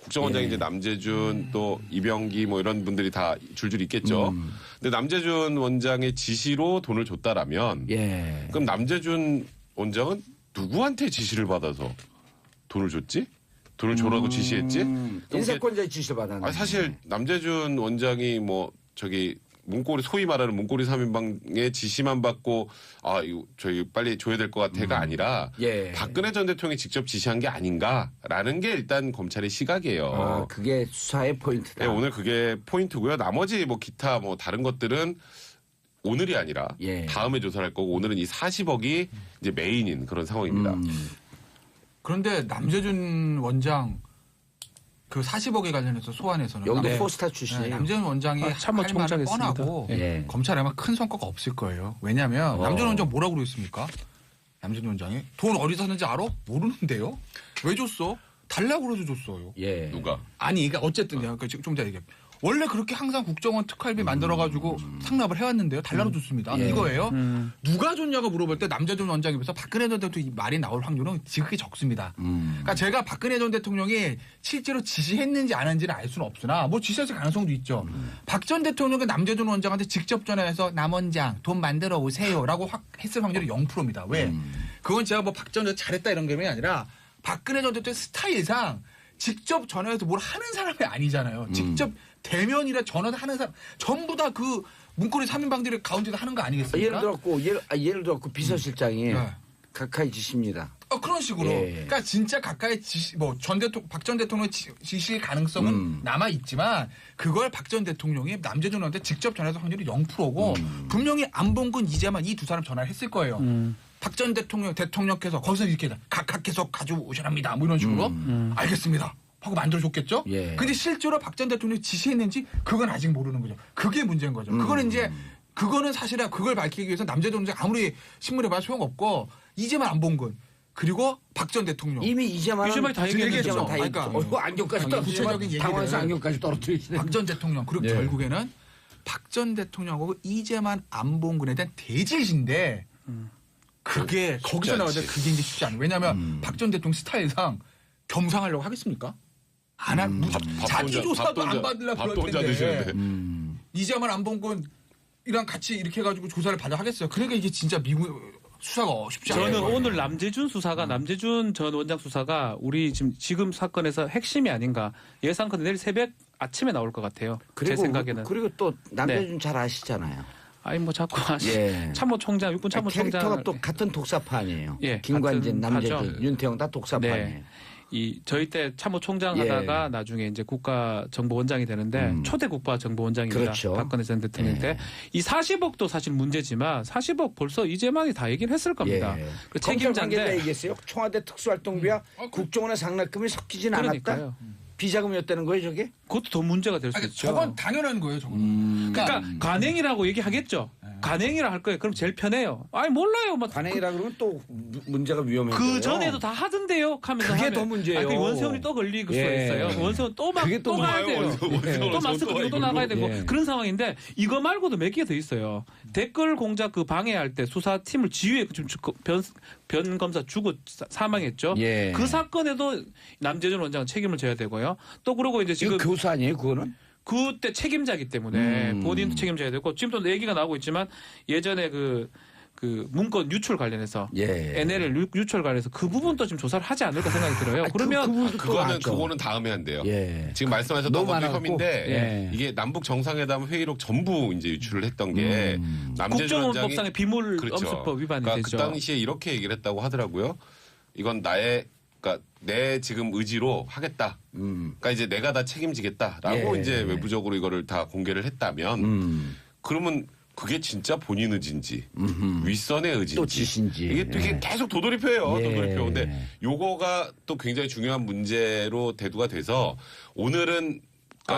국정원장이 예. 이제 남재준 또 이병기 뭐 이런 분들이 다 줄줄이 있겠죠. 근데 남재준 원장의 지시로 돈을 줬다라면 예. 그럼 남재준 원장은 누구한테 지시를 받아서 돈을 줬지? 돈을 줘라고 지시했지? 인사권자의 지시를 받았네. 아니, 사실 남재준 원장이 뭐 저기 문고리 소위 말하는 문고리 3인방의 지시만 받고 이거 저희 빨리 줘야 될 것 같아가 아니라 예. 박근혜 전 대통령이 직접 지시한 게 아닌가라는 게 일단 검찰의 시각이에요. 그게 수사의 포인트다. 네, 오늘 그게 포인트고요. 나머지 뭐 기타 뭐 다른 것들은 오늘이 아니라 예. 다음에 조사를 할 거고 오늘은 이 40억이 이제 메인인 그런 상황입니다. 그런데 남재준 원장 그 40억에 관련해서 소환해서는 여기도 포스타 출신이에요. 남재준 원장이 참모총장 할 말은 했습니다. 뻔하고 예. 검찰에 아마 큰 성과가 없을 거예요. 왜냐하면 남재준 원장 뭐라고 그랬습니까? 남재준 원장이 돈 어디서 샀는지 알아? 모르는데요. 왜 줬어? 달라고 그래서 줬어요. 예. 누가? 아니 그러니까 어쨌든 내가 좀 전에 얘기해. 원래 그렇게 항상 국정원 특활비 만들어가지고 상납을 해왔는데요. 달라고 줬습니다. 예. 이거예요. 누가 줬냐고 물어볼 때 남재준 원장에 비해서 박근혜 전 대통령 말이 나올 확률은 지극히 적습니다. 그러니까 제가 박근혜 전 대통령이 실제로 지시했는지 안 했는지는 알 수는 없으나 뭐 지시했을 가능성도 있죠. 박 전 대통령이 남재준 원장한테 직접 전화해서 남 원장 돈 만들어 오세요라고 했을 확률이 0%입니다. 왜? 그건 제가 뭐 박 전 대통령 잘했다 이런 게 아니라 박근혜 전 대통령 스타일상 직접 전화해서 뭘 하는 사람이 아니잖아요. 직접 대면이라 전화를 하는 사람 전부 다 그 문고리 3인방들이 가운데서 하는 거 아니겠습니까? 예를 들었고 비서실장이 각하의 지시입니다. 그런 식으로. 예. 그러니까 진짜 가까이 박 전 대통령 지시일 가능성은 남아 있지만 그걸 박 전 대통령이 남재준한테 직접 전화해서 확률이 0%고 분명히 안봉근 이재만 이 두 사람 전화를 했을 거예요. 박 전 대통령께서 거기서 이렇게 각각 계속 가져오시랍니다. 뭐 이런 식으로 알겠습니다. 하고 만들어줬겠죠. 예. 근데 실제로 박 전 대통령이 지시했는지 그건 아직 모르는 거죠. 그게 문제인 거죠. 그거는 이제 그거는 사실은 그걸 밝히기 위해서 남재준 아무리 신문에 봐도 소용없고 이재만 안봉근 그리고 박 전 대통령 이미 이재만은 다 얘기했죠. 다 그러니까 안경까지 구체적인 얘기를 당황해서 안경까지 떨어뜨리시네. 박 전 대통령 그리고 네. 결국에는 박 전 대통령하고 이재만 안봉근에 대한 대질인데 그게 거기서 나와서 그게 이제 쉽지 않아요. 왜냐하면 박 전 대통령 스타일상 겸상하려고 하겠습니까? 안 할, 자기 조사도 안 받으려고 밥도 그럴 혼자 텐데 드시는데. 이재만 안봉근이랑 같이 이렇게 해가지고 조사를 받아 하겠어요. 그러니까 이게 진짜 미국 수사가 쉽지 않아요. 저는 오늘 남재준 전 원장 수사가 우리 지금 사건에서 핵심이 아닌가. 예상컨대 내일 새벽 아침에 나올 것 같아요. 제 생각에는. 그리고 또 남재준 잘 아시잖아요. 아니 뭐 자꾸 예. 참모총장, 육군 참모총장 캐릭터가 또 같은 독사판이에요. 예, 김관진, 같은 남재준, 파죠. 윤태영 다 독사판이에요. 네. 저희 때 참모총장 예. 하다가 나중에 이제 국가정보원장이 되는데 초대 국가정보원장입니다. 그렇죠. 박근혜 전 대통령 때. 이 40억도 사실 문제지만 40억 벌써 이재만이 다 얘기를 했을 겁니다. 예. 그 책임자인데 책임자인데 얘기했어요. 청와대 특수활동비와 국정원의 상납금이 섞이진 않았다. 그러니까요. 비자금이었다는 거예요, 저게? 그것도 더 문제가 될 수 아니, 있죠. 저건 당연한 거예요. 저건. 그러니까 관행이라고 얘기하겠죠. 관행이라 할 거예요. 그럼 제일 편해요. 아니 몰라요. 막 관행이라 그러면 또 문제가 위험해요. 그 전에도 다 하던데요. 하면서 그게 하면. 더 문제예요. 아니, 그 원세훈이 또 걸릴 수가 예. 있어요. 원세훈 그게 또 또 가야 돼요. 원세훈 또 마스크 끼고 또 나가야 되고 예. 그런 상황인데 이거 말고도 몇 개 더 있어요. 댓글 공작 그 방해할 때 수사팀을 지휘해 지금 변 검사 죽고 사망했죠. 예. 그 사건에도 남재준 원장은 책임을 져야 되고요. 또 그러고 이제 지금 이거 교수 아니에요, 그거는? 그때 책임자기 때문에 본인도 책임져야 되고 지금 또 얘기가 나오고 있지만 예전에 그 문건 유출 관련해서 예. NLL 유출 관련해서 그 부분도 지금 조사를 하지 않을까 생각이 들어요. 그러면 그거는 다음에 한대요. 예. 지금 말씀하셨던 너무 것도 많아갖고. 혐의인데 예. 이게 남북 정상회담 회의록 전부 이제 유출을 했던 게 남재준 원장이 국정원법상의 비물 그렇죠. 엄수법 위반이 그러니까 되죠. 그 당시에 이렇게 얘기를 했다고 하더라고요. 이건 그러니까 내 지금 의지로 하겠다. 그러니까 이제 내가 다 책임지겠다라고 예. 이제 외부적으로 이거를 다 공개를 했다면 그러면 그게 진짜 본인 의지인지 윗선의 의지인지 또 지신지. 이게 또 이게 계속 도돌이표예요. 예. 도돌이표. 근데 요거가 또 굉장히 중요한 문제로 대두가 돼서 오늘은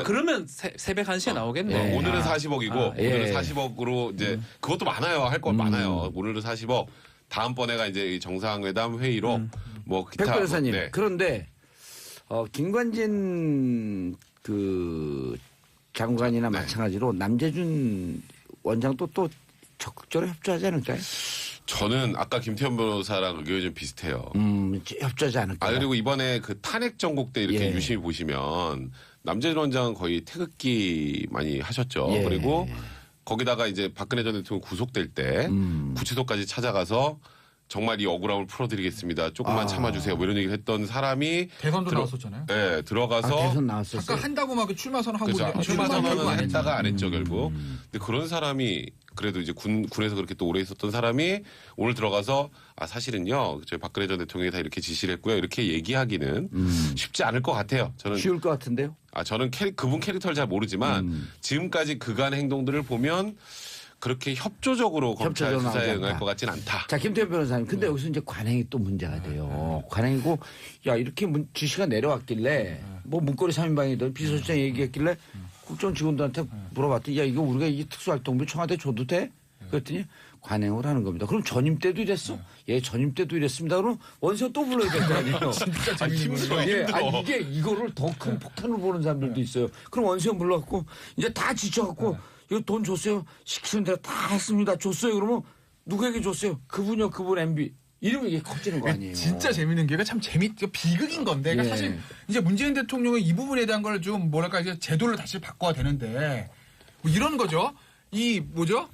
그러면 새벽 1시에 나오겠네. 예. 오늘은 40억이고 예. 오늘은 40억으로 이제 그것도 많아요. 할 건 많아요. 오늘은 40억. 다음번에가 이제 이 정상회담 회의로 뭐 백 기타 변호사님. 네. 그런데 김관진 그 장관이나 네. 마찬가지로 남재준 원장도 또 적극적으로 협조하지 않을까요? 저는 아까 김태현 변호사랑 의견이 좀 비슷해요. 협조하지 않을까요? 그리고 이번에 그 탄핵 정국 때 이렇게 예. 유심히 보시면 남재준 원장은 거의 태극기 많이 하셨죠. 예. 그리고 거기다가 이제 박근혜 전 대통령 구속될 때 구치소까지 찾아가서 정말 이 억울함을 풀어드리겠습니다. 조금만 참아주세요. 뭐 이런 얘기를 했던 사람이 대선도 나왔었잖아요. 네, 들어가서 대선 나왔었어요. 잠깐 한다고 막 출마 선언하고 그렇죠. 출마 출마 선언 선언을 했다가 안 했죠 결국. 근데 그런 사람이 그래도 이제 군에서 그렇게 또 오래 있었던 사람이 오늘 들어가서 사실은요 저희 박근혜 전 대통령이 다 이렇게 지시를 했고요 이렇게 얘기하기는 쉽지 않을 것 같아요. 저는 쉬울 것 같은데요? 저는 그분 캐릭터를 잘 모르지만 지금까지 그간의 행동들을 보면 그렇게 협조적으로 검찰 협조적으로 수사에 나오지 응할 않다. 것 같진 않다. 자, 김태현 변호사님. 근데 여기서 이제 관행이 또 문제가 돼요. 관행이고, 야, 이렇게 지시가 내려왔길래, 뭐 문고리 3인방이든 비서실장 얘기했길래 국정 직원들한테 물어봤더니, 야, 이거 우리가 이 특수활동비 청와대 줘도 돼? 그랬더니 관행을 하는 겁니다. 그럼 전임 때도 이랬어? 예, 전임 때도 이랬습니다. 그럼 원서 또 불러야 될 거 아니에요? 진짜 힘들어. 예, 이거를 더 큰 폭탄으로 보는 사람들도 있어요. 그럼 원수형 불러갖고, 이제 다 지쳐갖고, 이거 돈 줬어요. 시키는 대로 다 했습니다. 줬어요. 그러면 누구에게 줬어요? 그분요, 그분 MB. 이러면 이게 커지는 거 아니에요? 진짜 재밌는 게 참 비극인 건데 그러니까 예. 사실 이제 문재인 대통령은 이 부분에 대한 걸 좀 뭐랄까 이제 제도를 다시 바꿔야 되는데 뭐 이런 거죠. 이 뭐죠?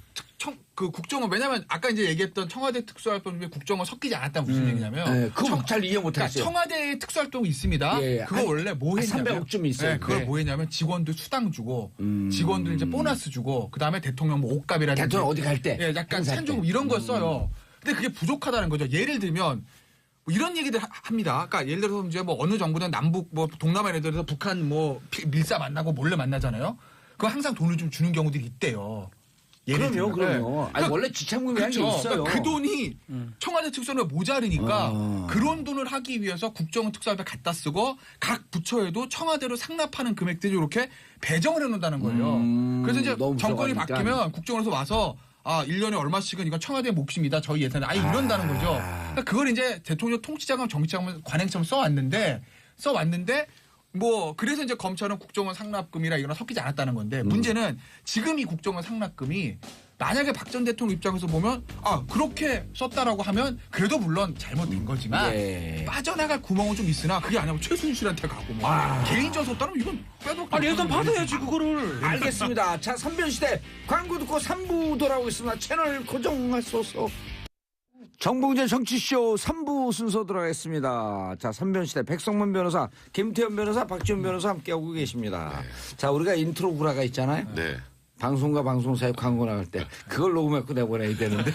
그 국정원 왜냐하면 아까 이제 얘기했던 청와대 특수활동비에 국정원 섞이지 않았다는 무슨 얘기냐면 네, 그거 잘 이해 못했어요. 청와대에 특수활동이 있습니다. 예, 그거 원래 뭐 했냐면 300억쯤 있어요. 네, 그걸 네. 뭐 했냐면 직원들 수당 주고 직원들 이제 보너스 주고 그다음에 대통령 뭐 옷값이라든지 대통령 어디 갈 때. 예, 약간 행사 때. 산조금 이런 거 써요. 근데 그게 부족하다는 거죠. 예를 들면 뭐 이런 얘기들 합니다. 그러니까 예를 들어서 이제 뭐 어느 정부는 남북 뭐 동남아 예를 들어서 북한 뭐 밀사 만나고 몰래 만나잖아요. 그거 항상 돈을 좀 주는 경우들이 있대요. 예를 그럼요, 들면. 그럼요. 네. 아니, 원래 지참금이라는 게 있어요. 그러니까 그 돈이 청와대 특수원에 모자르니까 그런 돈을 하기 위해서 국정원 특수원에 갖다 쓰고 각 부처에도 청와대로 상납하는 금액들이 이렇게 배정을 해놓는다는 거예요. 그래서 이제 너무 정권이 부족하니까. 바뀌면 국정원에서 와서 1년에 얼마씩은 이건 청와대 몫입니다. 저희 예산에. 이런다는 거죠. 그러니까 그걸 이제 대통령 통치자금 정치자금 관행처럼 써왔는데 뭐 그래서 이제 검찰은 국정원 상납금이라 이거랑 섞이지 않았다는 건데 문제는 지금 이 국정원 상납금이 만약에 박 전 대통령 입장에서 보면 그렇게 썼다라고 하면 그래도 물론 잘못된 거지만 빠져나갈 구멍은 좀 있으나 그게 아니면 최순실한테 가고 뭐 개인적으로 썼다면 이건 빼도 아니 예산 받아야지 그거를. 알겠습니다. 자, 3변 시대 광고 듣고 3부 돌아오겠습니다. 채널 고정하소서. 정봉재 정치쇼 3부 순서 들어가겠습니다. 자, 3변 시대 백성문 변호사, 김태현 변호사, 박지원 변호사 함께하고 계십니다. 자, 우리가 인트로 구라가 있잖아요. 네. 방송과 방송사에 광고 나갈 때 그걸 녹음해서 내보내야 되는데.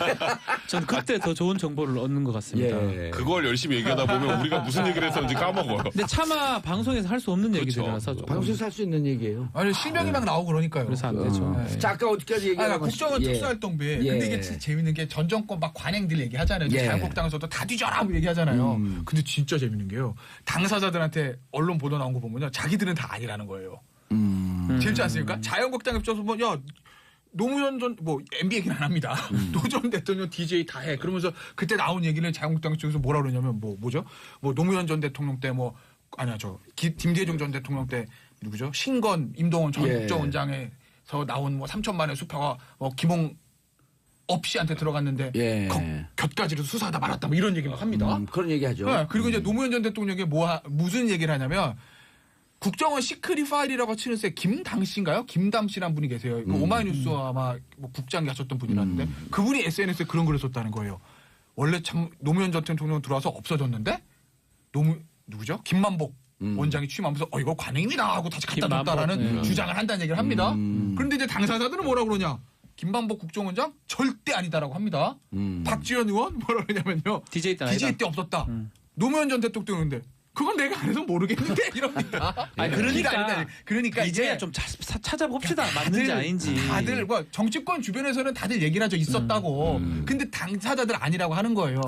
전 그때 더 좋은 정보를 얻는 것 같습니다. 예. 그걸 열심히 얘기하다 보면 우리가 무슨 얘기를 했었는지 까먹어요. 근데 차마 방송에서 할 수 없는 얘기들이라서 조금 방송에서 할 수 있는 얘기예요. 아니 실명이 막 나오고 그러니까요. 그래서 안 되죠. 자, 아까 어디까지 얘기하고 국정원 특수활동비. 근데 이게 진짜 재밌는 게 전 정권 막 관행들 얘기하잖아요. 자유한국당에서도 다 뒤져라 고 얘기하잖아요. 근데 진짜 재밌는 게요. 당사자들한테 언론 보도 나온 거 보면요. 자기들은 다 아니라는 거예요. 재밌지 않습니까? 자유한국당 입장에서 보면 노무현 전 MB 얘기는 안 합니다. 노 전 대통령 DJ 다 해. 그러면서 그때 나온 얘기를 자유한국당 쪽에서 뭐라 그러냐면 뭐죠? 노무현 전 대통령 때 김대중 전 대통령 때 누구죠? 신건 임동원 전 국정원장에서 나온 3천만 원의 수표가 김홍 업씨한테 들어갔는데 곁가지로 수사하다 말았다 뭐 이런 얘기 막 합니다. 그런 얘기하죠. 네, 그리고 이제 노무현 전 대통령이 무슨 얘기를 하냐면 국정원 시크릿 파일이라고 치는 새 김당씨인가요? 김담씨라는 분이 계세요. 오마이뉴스 아마 국장이 하셨던 분이라는데 그분이 SNS에 그런 글을 썼다는 거예요. 원래 참 노무현 전 대통령 들어와서 없어졌는데 누구죠? 김만복 원장이 취임하면서 이거 관행입니다 하고 다시 갖다 줬다라는 주장을 한다는 얘기를 합니다. 그런데 이제 당사자들은 뭐라 그러냐? 김만복 국정원장 절대 아니다라고 합니다. 박지원 의원 뭐라 그러냐면요. DJ 때 없었다. 노무현 전 대통령인데 그건 내가 안 해서 모르겠는데 이럽니다. 그러니까 이제야 좀 찾아봅시다. 맞는지 아닌지. 다들 정치권 주변에서는 다들 얘기를 하죠. 있었다고. 근데 당사자들 아니라고 하는 거예요.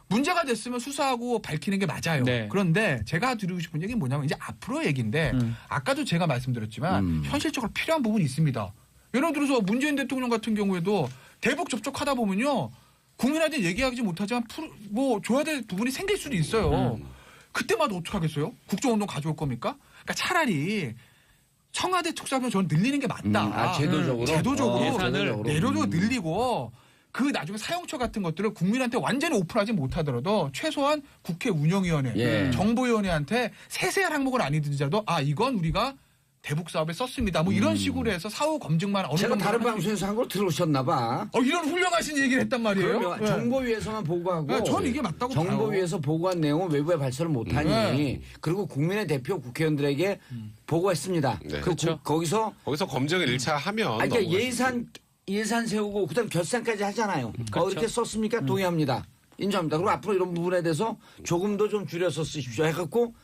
문제가 됐으면 수사하고 밝히는 게 맞아요. 네. 그런데 제가 드리고 싶은 얘기는 뭐냐면 이제 앞으로 얘기인데 아까도 제가 말씀드렸지만 현실적으로 필요한 부분이 있습니다. 예를 들어서 문재인 대통령 같은 경우에도 대북 접촉하다 보면요. 국민한테 얘기하지 못하지만 줘야 될 부분이 생길 수도 있어요. 그때마다 어떡하겠어요? 국정운동 가져올 겁니까? 그러니까 차라리 청와대 특수하면 저는 늘리는 게 맞다. 제도적으로 예산을 내려도 늘리고 나중에 사용처 같은 것들을 국민한테 완전히 오픈하지 못하더라도 최소한 국회 운영위원회, 정보위원회한테 세세한 항목은 아니더라도 이건 우리가 대북 사업에 썼습니다. 이런 식으로 해서 사후 검증만 어느 제가 정도 다른 방송에서 한 걸 들으셨나 봐. 이런 훌륭하신 얘기를 했단 말이에요. 그러면 정보위에서만 보고하고 저는 이게 맞다고 봐요. 정보위에서 보고한 내용은 외부에 발설을 못하니 그리고 국민의 대표 국회의원들에게 보고했습니다. 네. 그렇죠. 거기서 검증을 1차 하면 그러니까 예산 세우고 그다음 결산까지 하잖아요. 이렇게 썼습니까? 동의합니다. 인정합니다. 그리고 앞으로 이런 부분에 대해서 조금 더 좀 줄여서 쓰십시오 해갖고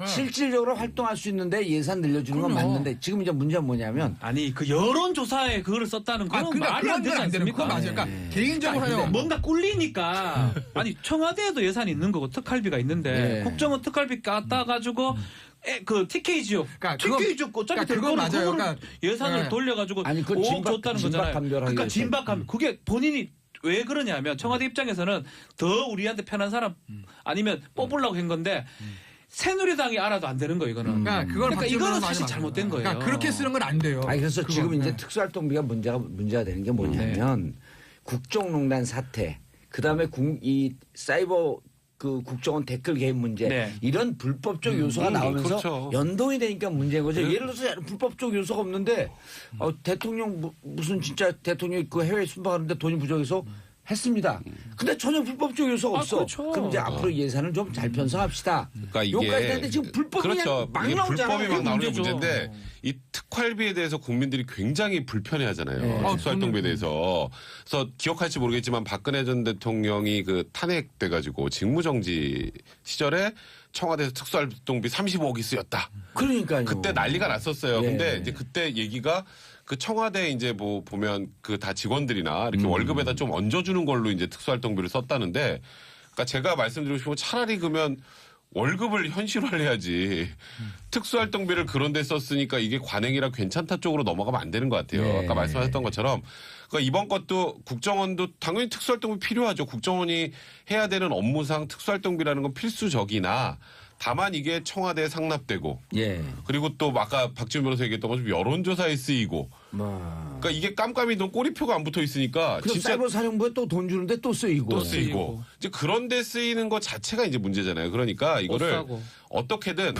실질적으로 활동할 수 있는데 예산 늘려주는 건 맞는데 지금 이제 문제는 뭐냐면 그 여론조사에 그거를 썼다는 건 말이 안 되지 않습니까? 그건 맞아요. 그러니까 개인적으로 하려고 뭔가 꿀리니까 청와대에도 예산이 있는 거고 특활비가 있는데 국정원 특활비 따가지고 그 TK 지역, TK 지역 어차피 그건 맞아요. 그러니까 예산을 돌려가지고 5억 줬다는 거잖아요. 그러니까 진박함. 그게 본인이 왜 그러냐면 청와대 입장에서는 더 우리한테 편한 사람 아니면 뽑으려고 한 건데 새누리당이 알아도 안 되는 거예요, 이거는. 그러니까 이거는 사실 잘못된 거예요. 그러니까 그렇게 쓰는 건 안 돼요. 그래서 지금 이제 특수활동비가 문제가 되는 게 뭐냐면 국정농단 사태, 그다음에 이 사이버 국정원 댓글 개입 문제 이런 불법적 요소가 나오면서 연동이 되니까 문제인 거죠. 예를 들어서 불법적 요소가 없는데 대통령 무슨 진짜 대통령이 해외 순방하는데 돈이 부족해서 했습니다. 근데 전혀 불법적 요소가 없어. 그렇죠. 그럼 이제 앞으로 예산을 좀 잘 편성합시다. 그러니까 이게 요까지 하는데 지금 불법이 그렇죠. 막 이게 나오잖아요. 불법이 막 나오는 게 문제죠. 문제인데 이 특활비에 대해서 국민들이 굉장히 불편해하잖아요. 네. 특수활동비에 대해서. 그래서 기억할지 모르겠지만 박근혜 전 대통령이 그 탄핵돼가지고 직무정지 시절에 청와대에서 특수활동비 35억이 쓰였다. 그러니까요. 그때 난리가 났었어요. 예. 근데 이제 그때 얘기가 그 청와대 이제 뭐 보면 그 다 직원들이나 이렇게 월급에다 좀 얹어주는 걸로 이제 특수활동비를 썼다는데, 그러니까 제가 말씀드리고 싶은 건 차라리 그러면 월급을 현실화해야지 특수활동비를 그런 데 썼으니까 이게 관행이라 괜찮다 쪽으로 넘어가면 안 되는 것 같아요. 네. 아까 말씀하셨던 것처럼 그러니까 이번 것도 국정원도 당연히 특수활동비 필요하죠. 국정원이 해야 되는 업무상 특수활동비라는 건 필수적이나 다만 이게 청와대에 상납되고 예. 그리고 또 아까 박지원 변호사 얘기했던 것처럼 여론조사에 쓰이고 뭐. 그러니까 이게 깜깜이 돈 꼬리표가 안 붙어 있으니까 그럼 진짜 사이버 사령부에 또 돈 주는데 또 쓰이고. 또 쓰이고 이제 그런 데 쓰이는 것 자체가 이제 문제잖아요. 그러니까 이거를 사고. 어떻게든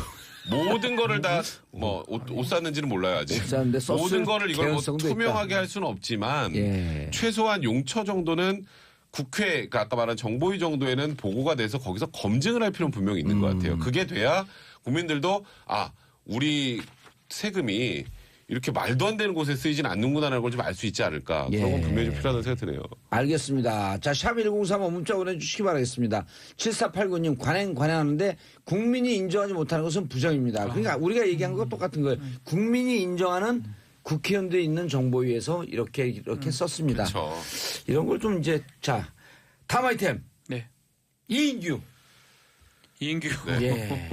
모든 거를 다 뭐 옷 샀는지는 몰라요 아직. 옷 샀는데 썼을 모든 거를 이걸 뭐 개연성도 투명하게 있다. 할 수는 없지만 예. 최소한 용처 정도는 국회, 그러니까 아까 말한 정보위 정도에는 보고가 돼서 거기서 검증을 할 필요는 분명히 있는 것 같아요. 그게 돼야 국민들도 아 우리 세금이 이렇게 말도 안 되는 곳에 쓰이진 않는구나라는 걸 좀 알 수 있지 않을까. 그런 건 예. 분명히 좀 필요하다는 생각이 드네요. 알겠습니다. 자, 샵 1035 문자 보내주시기 바라겠습니다. 7489님 관행하는데 국민이 인정하지 못하는 것은 부정입니다. 그러니까 우리가 얘기한 거 똑같은 거예요. 국민이 인정하는 국회의원들이 있는 정보위에서 이렇게 썼습니다. 그렇죠. 이런 걸 좀 이제 자 다음 아이템 네. 이인규. 이인규. 예.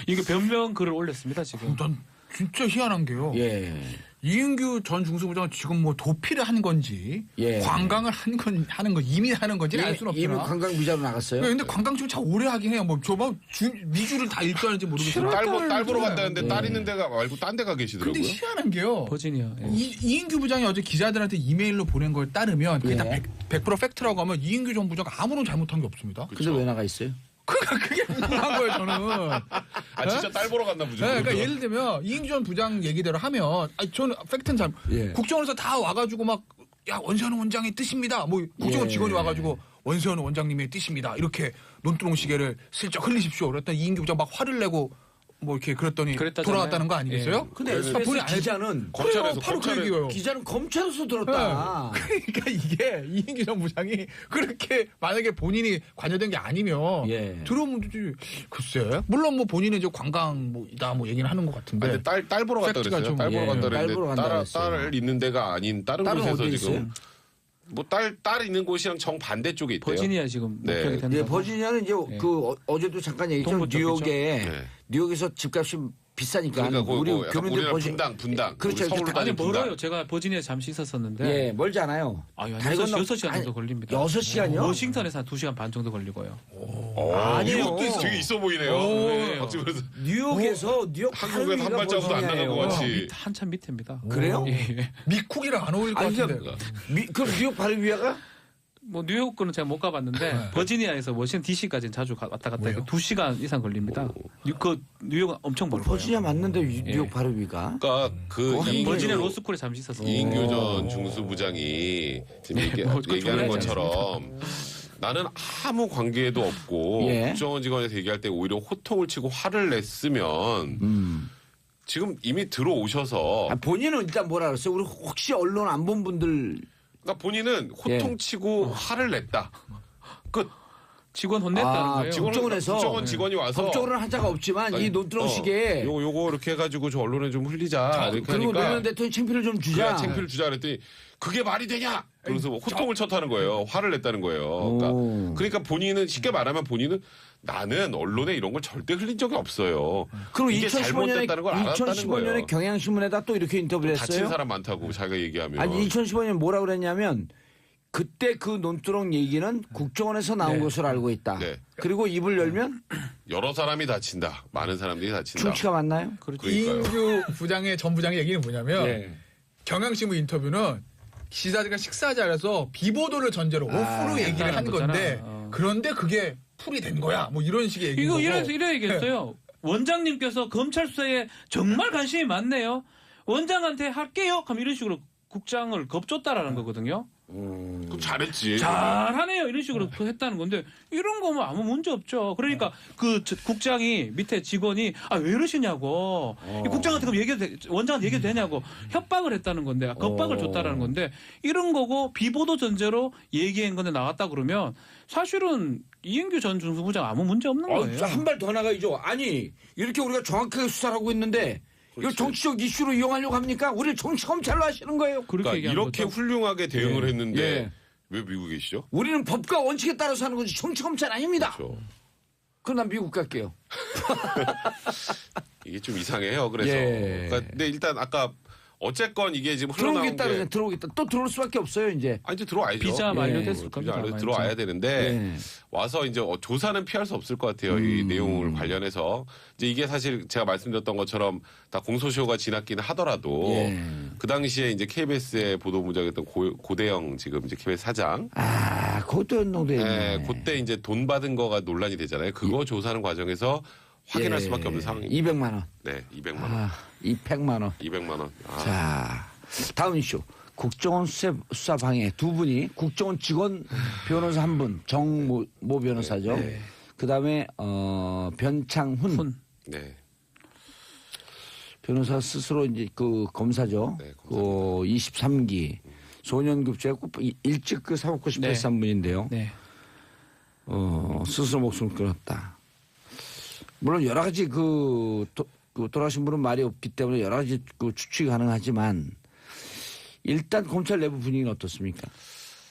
이거 변명 글을 올렸습니다 지금. 난 진짜 희한한 게요. 예. 이인규 전 중수부장은 지금 뭐 도피를 한 건지 예. 관광을 하는 건 이미 하는 건지는 알 수는 이미 없으나. 관광 비자로 나갔어요. 근데 관광 지금 참 오래 하긴 해요. 뭐 저막 미주를 다 일주하는지 모르겠어요. 딸 보러 간다는데 딸 있는 데가 말고 딴 데 가 계시더라고요. 근데 희한한 게요. 버지니아. 예. 이인규 부장이 어제 기자들한테 이메일로 보낸 걸 따르면 그게 다 예. 100% 팩트라고 하면 이인규 전 부장 아무런 잘못한 게 없습니다. 근데 왜 나가 있어요? 그러니까 그게 궁금한 거예요, 저는. 아 진짜 딸 보러 갔나 보죠. 네, 그러니까 예를 들면 이인규 전 부장 얘기대로 하면 저는 팩트는 잘 예. 국정원에서 다 와가지고 막 야 원세훈 원장의 뜻입니다. 뭐 국정원 예. 직원이 와가지고 원세훈 원장님의 뜻입니다. 이렇게 논두렁 시계를 슬쩍 흘리십시오. 그랬더니 이인규 부장 막 화를 내고 뭐 이렇게 그랬더니 그랬다잖아요. 돌아갔다는 거 아니겠어요? 근데 그래서 SBS 본인 안 기자는 검찰에서 바로 그 검찰에- 얘기예요. 기자는 검찰에서 들었다. 그러니까 이게 이인규 전 부장이 그렇게 만약에 본인이 관여된 게 아니면 예. 들어오면 되지. 글쎄. 물론 뭐 본인은 이제 관광 뭐이다 뭐 얘기는 하는 것 같은데. 근데 딸 보러 갔다 팩트가 그랬어요. 좀- 딸 보러 예, 갔다 딸 보러 간다 그랬는데 그랬어요. 딸 있는 데가 아닌 다른 딸은 곳에서 어디 지금 있어요? 뭐 딸 있는 곳이랑 정 반대 쪽에 있대요. 버지니아 지금 네. 목격이 된다고. 예, 버지니아는 이제 예. 그 어제도 잠깐 얘기했죠. 동부 쪽이죠. 뉴욕에 네. 뉴욕에서 집값이 비싸니까 그러니까 우리 뭐 약간 교민들 우리나라 분당. 그렇죠. 우리 서울로 이렇게 다- 아니 분당. 멀어요. 제가 버지니아 잠시 있었었는데. 예, 멀지 않아요. 아유, 다리 건너- 6시간 아니, 정도 걸립니다. 6시간이요? 워싱턴에서 한 2시간 반 정도 걸리고요. 아니에요. 이것도 되게 있어 보이네요. 네. 박지원 변호사. 뉴욕에서 뉴욕 한국엔 한 발자국도 안 나간 것 같이. 한참 밑입니다. 그래요? 예. 미쿡이랑 안 어울릴 것 아니, 같은데. 그럼 그럼 뉴욕 바로 위에가? 뭐 뉴욕 거는 제가 못 가봤는데 버지니아에서 워싱턴 DC까지는 자주 왔다 갔다 해서 2시간 이상 걸립니다. 그 뉴욕은 엄청 멀어요. 버지니아 맞는데 뉴욕 예. 바로 위가? 그러니까 그 버지니아 이인규 로스쿨에 잠시 있었어요. 이인규 전 중수부장이 지금 뭐 그거 얘기하는 좋아하지 것처럼 나는 아무 관계도 없고 예. 국정원 직원에서 얘기할 때 오히려 호통을 치고 화를 냈으면 지금 이미 들어오셔서 아, 본인은 일단 뭐라 그랬어요? 우리 혹시 언론 안 본 분들 그러니까 본인은 호통치고 화를 냈다. 끝. 직원 혼냈다는 아, 거예요. 국정원에서 국정원 직원이 와서 법적으로는 한자가 없지만 이 논두렁 시계에 요거 이렇게 해가지고 저 언론에 좀 흘리자 이렇게 그리고 하니까 노무현 대통령 창피를 좀 주자. 그래 창피를 주자 그랬더니 그게 말이 되냐? 그래서 뭐 호통을 쳤다는 거예요. 화를 냈다는 거예요. 그러니까 본인은 쉽게 말하면 본인은 나는 언론에 이런 걸 절대 흘린 적이 없어요. 그리고 이게 잘못됐다는 걸 알았다는 2015년에 거예요. 경향신문에다 또 이렇게 인터뷰를 다친 했어요. 사람 많다고 자기가 얘기하면. 아니 2015년 뭐라 그랬냐면 그때 그 논두렁 얘기는 국정원에서 나온 네. 것으로 알고 있다. 네. 그리고 입을 열면 여러 사람이 다친다. 많은 사람들이 다친다. 충치가 맞나요? 그러니까요. 이인규 부장의 전 부장의 얘기는 뭐냐면 네. 경향신문 인터뷰는 기자들과 식사 자리에서 비보도를 전제로 오프로 얘기를 한 했다는 거잖아. 건데 그런데 그게 풀이 된 거야. 뭐 이런 식의 얘기. 이거 이래 얘기했어요. 원장님께서 검찰 수사에 정말 관심이 많네요. 원장한테 할게요. 그럼 이런 식으로 국장을 겁줬다라는 거거든요. 그럼 잘했지. 잘하네요. 이런 식으로 했다는 건데 이런 거면 아무 문제 없죠. 그러니까 그 국장이 밑에 직원이 왜 이러시냐고 이 국장한테 그럼 원장한테 얘기도 되냐고 협박을 했다는 건데 겁박을 줬다라는 건데 이런 거고 비보도 전제로 얘기한 건데 나왔다 그러면 사실은 이인규 전 중수부장 아무 문제 없는 거예요. 한 발 더 나가야죠. 아니 이렇게 우리가 정확하게 수사를 하고 있는데 이걸 정치적 이슈로 이용하려고 합니까? 우리를 정치 검찰로 하시는 거예요. 그러니까 이렇게 거죠. 훌륭하게 대응을 했는데 예. 왜 미국에 계시죠? 우리는 법과 원칙에 따라서 하는 거지 정치 검찰 아닙니다. 그렇죠. 그럼 난 미국 갈게요. 이게 좀 이상해요. 그래서 예. 그러니까 근데 일단 아까 어쨌건 이게 지금 흘러나온 게 들어오겠다. 또 들어올 수밖에 없어요 이제. 아니 이제 들어와야죠. 비자 만료됐을 겁니다. 비자 아마 들어와야 이제. 되는데 와서 이제 조사는 피할 수 없을 것 같아요. 이 내용을 관련해서 이제 이게 사실 제가 말씀드렸던 것처럼 다 공소시효가 지났기는 하더라도 그 당시에 이제 KBS의 보도부장이었던 고대영 지금 이제 KBS 사장 고대연동도 네, 그때 이제 돈 받은 거가 논란이 되잖아요. 그거 조사하는 과정에서 확인할 수밖에 없는 상황입니다. 200만 원. 네, 200만 원. 200만 원. 200만 원. 자, 다음 이슈. 국정원 수사 방해 두 분이 국정원 직원 변호사 한 분, 정모 변호사죠. 그다음에 변창훈 네. 변호사 스스로 이제 그 검사죠. 네, 그 23기 소년급제하고 일찍 그 사법고 실패한 분인데요. 네. 스스로 목숨을 끊었다. 물론 여러 가지 그 돌아가신 분은 말이 없기 때문에 여러 가지 그 추측이 가능하지만 일단 검찰 내부 분위기는 어떻습니까?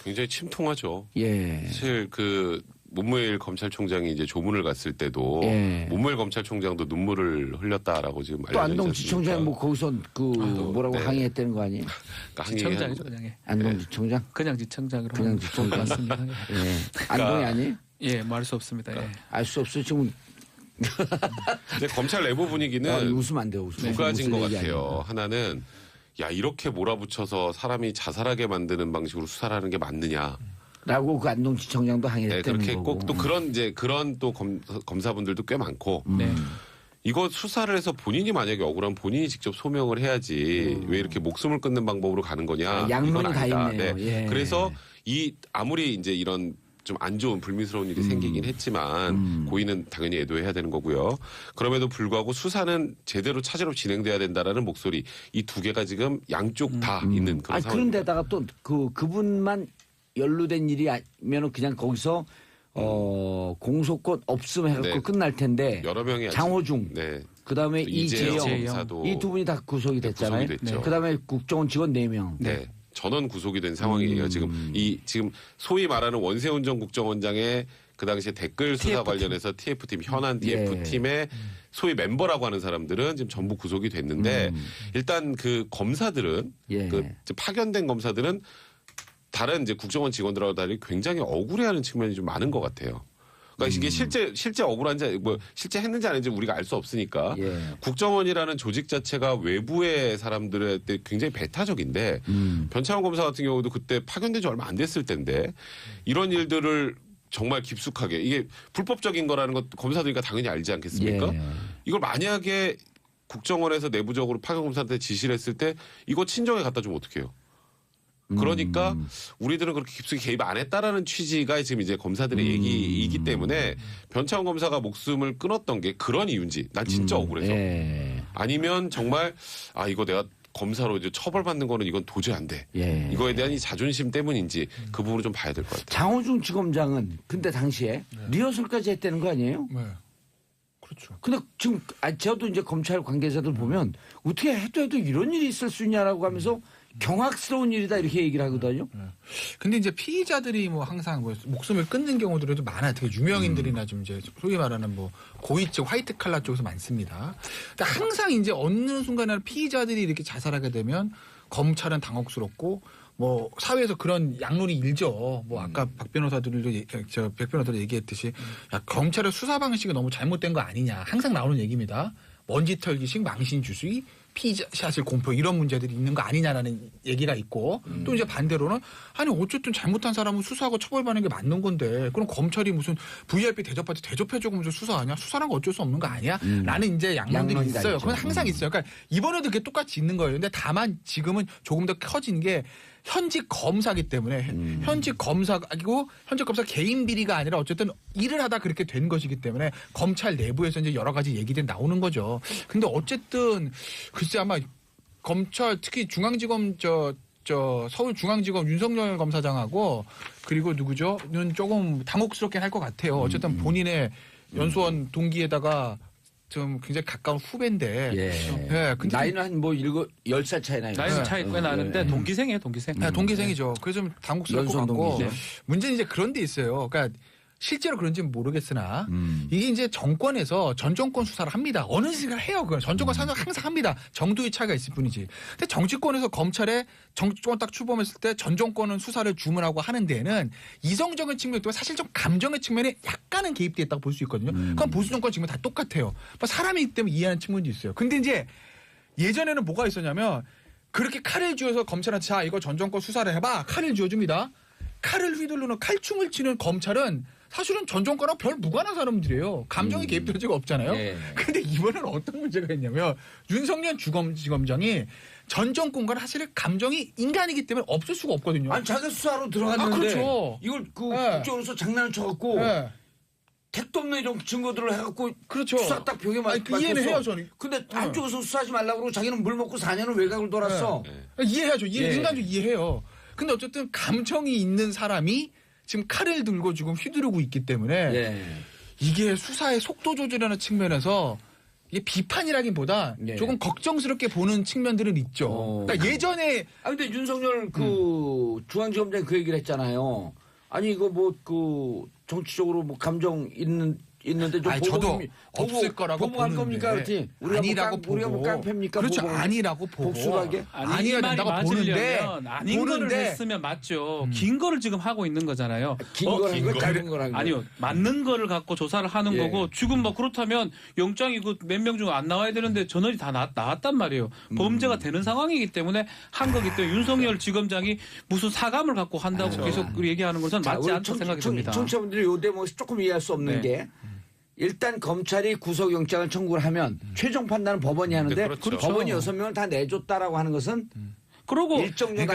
굉장히 침통하죠. 예. 사실 그 문무일 검찰총장이 이제 조문을 갔을 때도 문무일 검찰총장도 눈물을 흘렸다라고 지금 또 알려져 안동지청장이 뭐 거기서 그 뭐라고 네. 항의했다는 거 아니에요? 그러니까 지청장이죠 그냥. 안동지청장? 그냥 지청장으로. 그냥 지청장. 맞습니다. 예. 안동이 아니에요? 예, 뭐 알 수 없습니다. 예. 알 수 없어요. 지금 근데 검찰 내부 분위기는 웃으면 안 돼요. 웃으면. 두 가지인 것 웃을 얘기 같아요. 아닙니다. 하나는 야 이렇게 몰아붙여서 사람이 자살하게 만드는 방식으로 수사를 하는 게 맞느냐. 라고 그 안동지청장도 항의했다는 그렇게 거고. 꼭 또 그런 또 검사분들도 꽤 많고. 네. 이거 수사를 해서 본인이 만약에 억울하면 본인이 직접 소명을 해야지 왜 이렇게 목숨을 끊는 방법으로 가는 거냐. 양론이 이건 다 아니다. 있네요. 예. 그래서 아무리 이제 이런 좀 안 좋은 불미스러운 일이 생기긴 했지만 고의는 당연히 애도해야 되는 거고요. 그럼에도 불구하고 수사는 제대로 차제로 진행돼야 된다라는 목소리 이 두 개가 지금 양쪽 다 있는 그런 상황입니다. 그런데다가 또 그분만 연루된 일이 아니면 그냥 거기서 공소권 없음 해갖고 네. 끝날 텐데 여러 명이 장호중 네. 그다음에 이재영 검사도 이 두 분이 다 구속이 됐잖아요. 구속이 됐죠. 그다음에 국정원 직원 4명. 네. 전원 구속이 된 상황이에요. 지금 지금 소위 말하는 원세훈 전 국정원장의 그 당시에 댓글 수사 관련해서 TF팀 현안 TF팀의 소위 멤버라고 하는 사람들은 지금 전부 구속이 됐는데 일단 그 검사들은 그 파견된 검사들은 다른 이제 국정원 직원들하고 달리 굉장히 억울해하는 측면이 좀 많은 것 같아요. 그러니까 이게 실제 억울한지 뭐 실제 했는지 아닌지 우리가 알 수 없으니까 국정원이라는 조직 자체가 외부의 사람들에 때 굉장히 배타적인데 변창훈 검사 같은 경우도 그때 파견된 지 얼마 안 됐을 텐데 이런 일들을 정말 깊숙하게 이게 불법적인 거라는 것 검사들이니까 당연히 알지 않겠습니까? 이걸 만약에 국정원에서 내부적으로 파견 검사한테 지시를 했을 때 이거 친정에 갖다 주면 어떡해요? 그러니까 우리들은 그렇게 깊숙이 개입 안 했다라는 취지가 지금 이제 검사들의 얘기이기 때문에 변창훈 검사가 목숨을 끊었던 게 그런 이유인지 난 진짜 억울해서 아니면 정말 이거 내가 검사로 이제 처벌받는 거는 이건 도저히 안 돼. 이거에 대한 이 자존심 때문인지 그 부분을 좀 봐야 될 것 같아요. 장호중 지검장은 근데 당시에 리허설까지 했다는 거 아니에요? 네. 그렇죠. 근데 지금 저도 이제 검찰 관계자들 보면 어떻게 해도 이런 일이 있을 수 있냐라고 하면서 경악스러운 일이다 이렇게 얘기를 하거든요. 근데 이제 피의자들이 뭐 항상 뭐 목숨을 끊는 경우들이 좀 많아요. 되게 유명인들이나 좀 이제 소위 말하는 뭐 고위직 화이트 칼라 쪽에서 많습니다. 근데 항상 이제 어느 순간에 피의자들이 이렇게 자살하게 되면 검찰은 당혹스럽고 뭐 사회에서 그런 양론이 일죠. 뭐 아까 백 변호사도 얘기했듯이 야, 검찰의 수사 방식이 너무 잘못된 거 아니냐. 항상 나오는 얘기입니다. 먼지 털기식 망신 주수기 피의자실 공표 이런 문제들이 있는 거 아니냐라는 얘기가 있고 또 이제 반대로는 아니 어쨌든 잘못한 사람은 수사하고 처벌받는 게 맞는 건데 그럼 검찰이 무슨 VIP 대접받지 대접해주고 무슨 수사하냐 수사란 거 어쩔 수 없는 거 아니야? 라는 이제 양론들이 있어요. 그건 항상 있어요. 그러니까 이번에도 그게 똑같이 있는 거예요. 근데 다만 지금은 조금 더 커진 게 현직 검사기 때문에 현직 검사이고 현직 검사 개인 비리가 아니라 어쨌든 일을 하다 그렇게 된 것이기 때문에 검찰 내부에서 이제 여러 가지 얘기들이 나오는 거죠. 근데 어쨌든 글쎄 아마 검찰 특히 중앙지검 저 서울중앙지검 윤석열 검사장하고 그리고 누구죠?는 조금 당혹스럽게 할 것 같아요. 어쨌든 본인의 연수원 동기에다가 좀 굉장히 가까운 후배인데. 예. 근데 나이는 한 뭐 10살 차이 나요. 나이는 차이 꽤 나는데 동기생이에요, 동기생. 네, 동기생이죠. 그래서 좀 당혹스러울 것 같고. 동기죠. 문제는 이제 그런 데 있어요. 그러니까 실제로 그런지는 모르겠으나 이게 이제 정권에서 전 정권 수사를 합니다. 어느 시간 해요. 그건 전 정권 수사는 항상 합니다. 정도의 차이가 있을 뿐이지. 근데 정치권에서 검찰에 정치권 딱 출범했을 때 전 정권은 수사를 주문하고 하는 데에는 이성적인 측면 또한 사실 좀 감정의 측면에 약간은 개입돼 있다고 볼 수 있거든요. 그건 보수 정권 지금 다 똑같아요. 사람이기 때문에 이해하는 측면도 있어요. 근데 이제 예전에는 뭐가 있었냐면 그렇게 칼을 쥐어서 검찰한테 자 이거 전 정권 수사를 해봐. 칼을 쥐어줍니다. 칼을 휘두르는 칼춤을 치는 검찰은 사실은 전 정권하고 별 무관한 사람들이에요. 감정이 개입될 적이 없잖아요. 근데 이번에는 어떤 문제가 있냐면 윤석열 지검장이 전 정권과는 사실 감정이 인간이기 때문에 없을 수가 없거든요. 아니 자기 수사로 들어갔는데 그렇죠. 이걸 국정원에서 장난을 쳐갖고 택도 없는 이런 증거들을 해갖고 그렇죠. 수사 딱 벽에 맞췄어. 이해는 해요 저는. 근데 한쪽에서 수사하지 말라고 그러고 자기는 물 먹고 4년을 외곽을 돌았어. 이해하죠. 인간적으로 이해해요. 근데 어쨌든 감정이 있는 사람이 지금 칼을 들고 지금 휘두르고 있기 때문에 이게 수사의 속도 조절하는 측면에서 이게 비판이라기보다 조금 걱정스럽게 보는 측면들은 있죠. 그러니까 예전에 근데 윤석열 그 중앙지검장이 그 얘기를 했잖아요. 아니 이거 뭐 그 정치적으로 뭐 감정 있는데 좀 저도 없을 거라고 보복할 겁니까? 그렇지. 아니라고 보고 우리가 뭐 깡패입니까? 그렇죠. 아니라고 보고 복수하게 아니어야 된다고 보는데 아닌 거를 했으면 맞죠. 긴 거를 지금 하고 있는 거잖아요. 긴 거라는 짧은 거라는 거. 아니요. 맞는 거를 갖고 조사를 하는 거고 지금 뭐 그렇다면 영장이 그 몇 명 중 안 나와야 되는데 전원이 다 나왔단 말이에요. 범죄가 되는 상황이기 때문에 한 거기 때문에 윤석열 지검장이 무슨 사감을 갖고 한다고 계속 얘기하는 것은 맞지 않다고 생각이 듭니다. 청취자분들이 요 대목 조금 이해할 수 없는 게 일단 검찰이 구속영장을 청구를 하면 최종 판단은 법원이 하는데 법원이 6명을 다 내줬다라고 하는 것은 그러고 일정 정도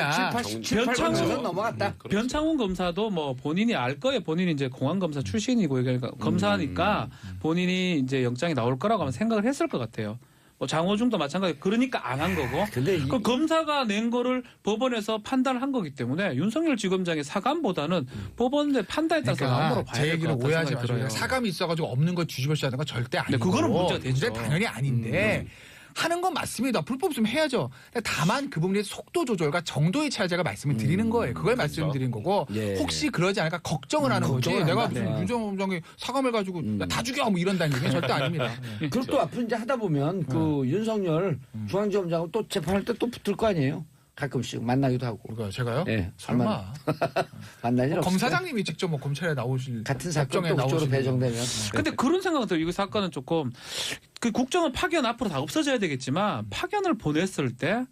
7, 8%는 넘어갔다. 변창훈 검사도 뭐 본인이 알 거예요. 본인이 이제 공안검사 출신이고 그러니까 검사니까 본인이 이제 영장이 나올 거라고 아마 생각을 했을 것 같아요. 뭐 장호중도 마찬가지. 그러니까 안 한 거고. 근데 그 검사가 낸 거를 법원에서 판단을 한 거기 때문에 윤석열 지검장의 사감보다는 법원의 판단에 따라서 나온 봐야 제 될 것 얘기를 같아요. 오해하지 마시고 사감이 있어가지고 없는 걸 뒤집어쓰는 건 절대 아니고. 그거는 문제가 되죠. 문제 당연히 아닌데. 하는 건 맞습니다. 불법 없으면 해야죠. 다만 그 부분에 속도 조절과 정도의 차이 제가 말씀을 드리는 거예요. 그걸 말씀드린 거고 혹시 그러지 않을까 걱정을 하는 거지. 내가 무슨 윤석열 검장이 사감을 가지고 다 죽여 뭐 이런다는 얘기는 절대 아닙니다. 그리고 또 앞으로 이제 하다 보면 그 윤석열 중앙지검장하고 또 재판할 때 또 붙을 거 아니에요. 가끔씩 만나기도 하고. 그러니까 제가요? 네. 설마. 만날 일 없어요. 검사장님이 직접 뭐 검찰에 나오실 같은 사건에 그쪽으로 배정되면. 근데 그런 생각은 들어요. 이 사건은 조금 그 국정원 파견 앞으로 다 없어져야 되겠지만 파견을 보냈을 때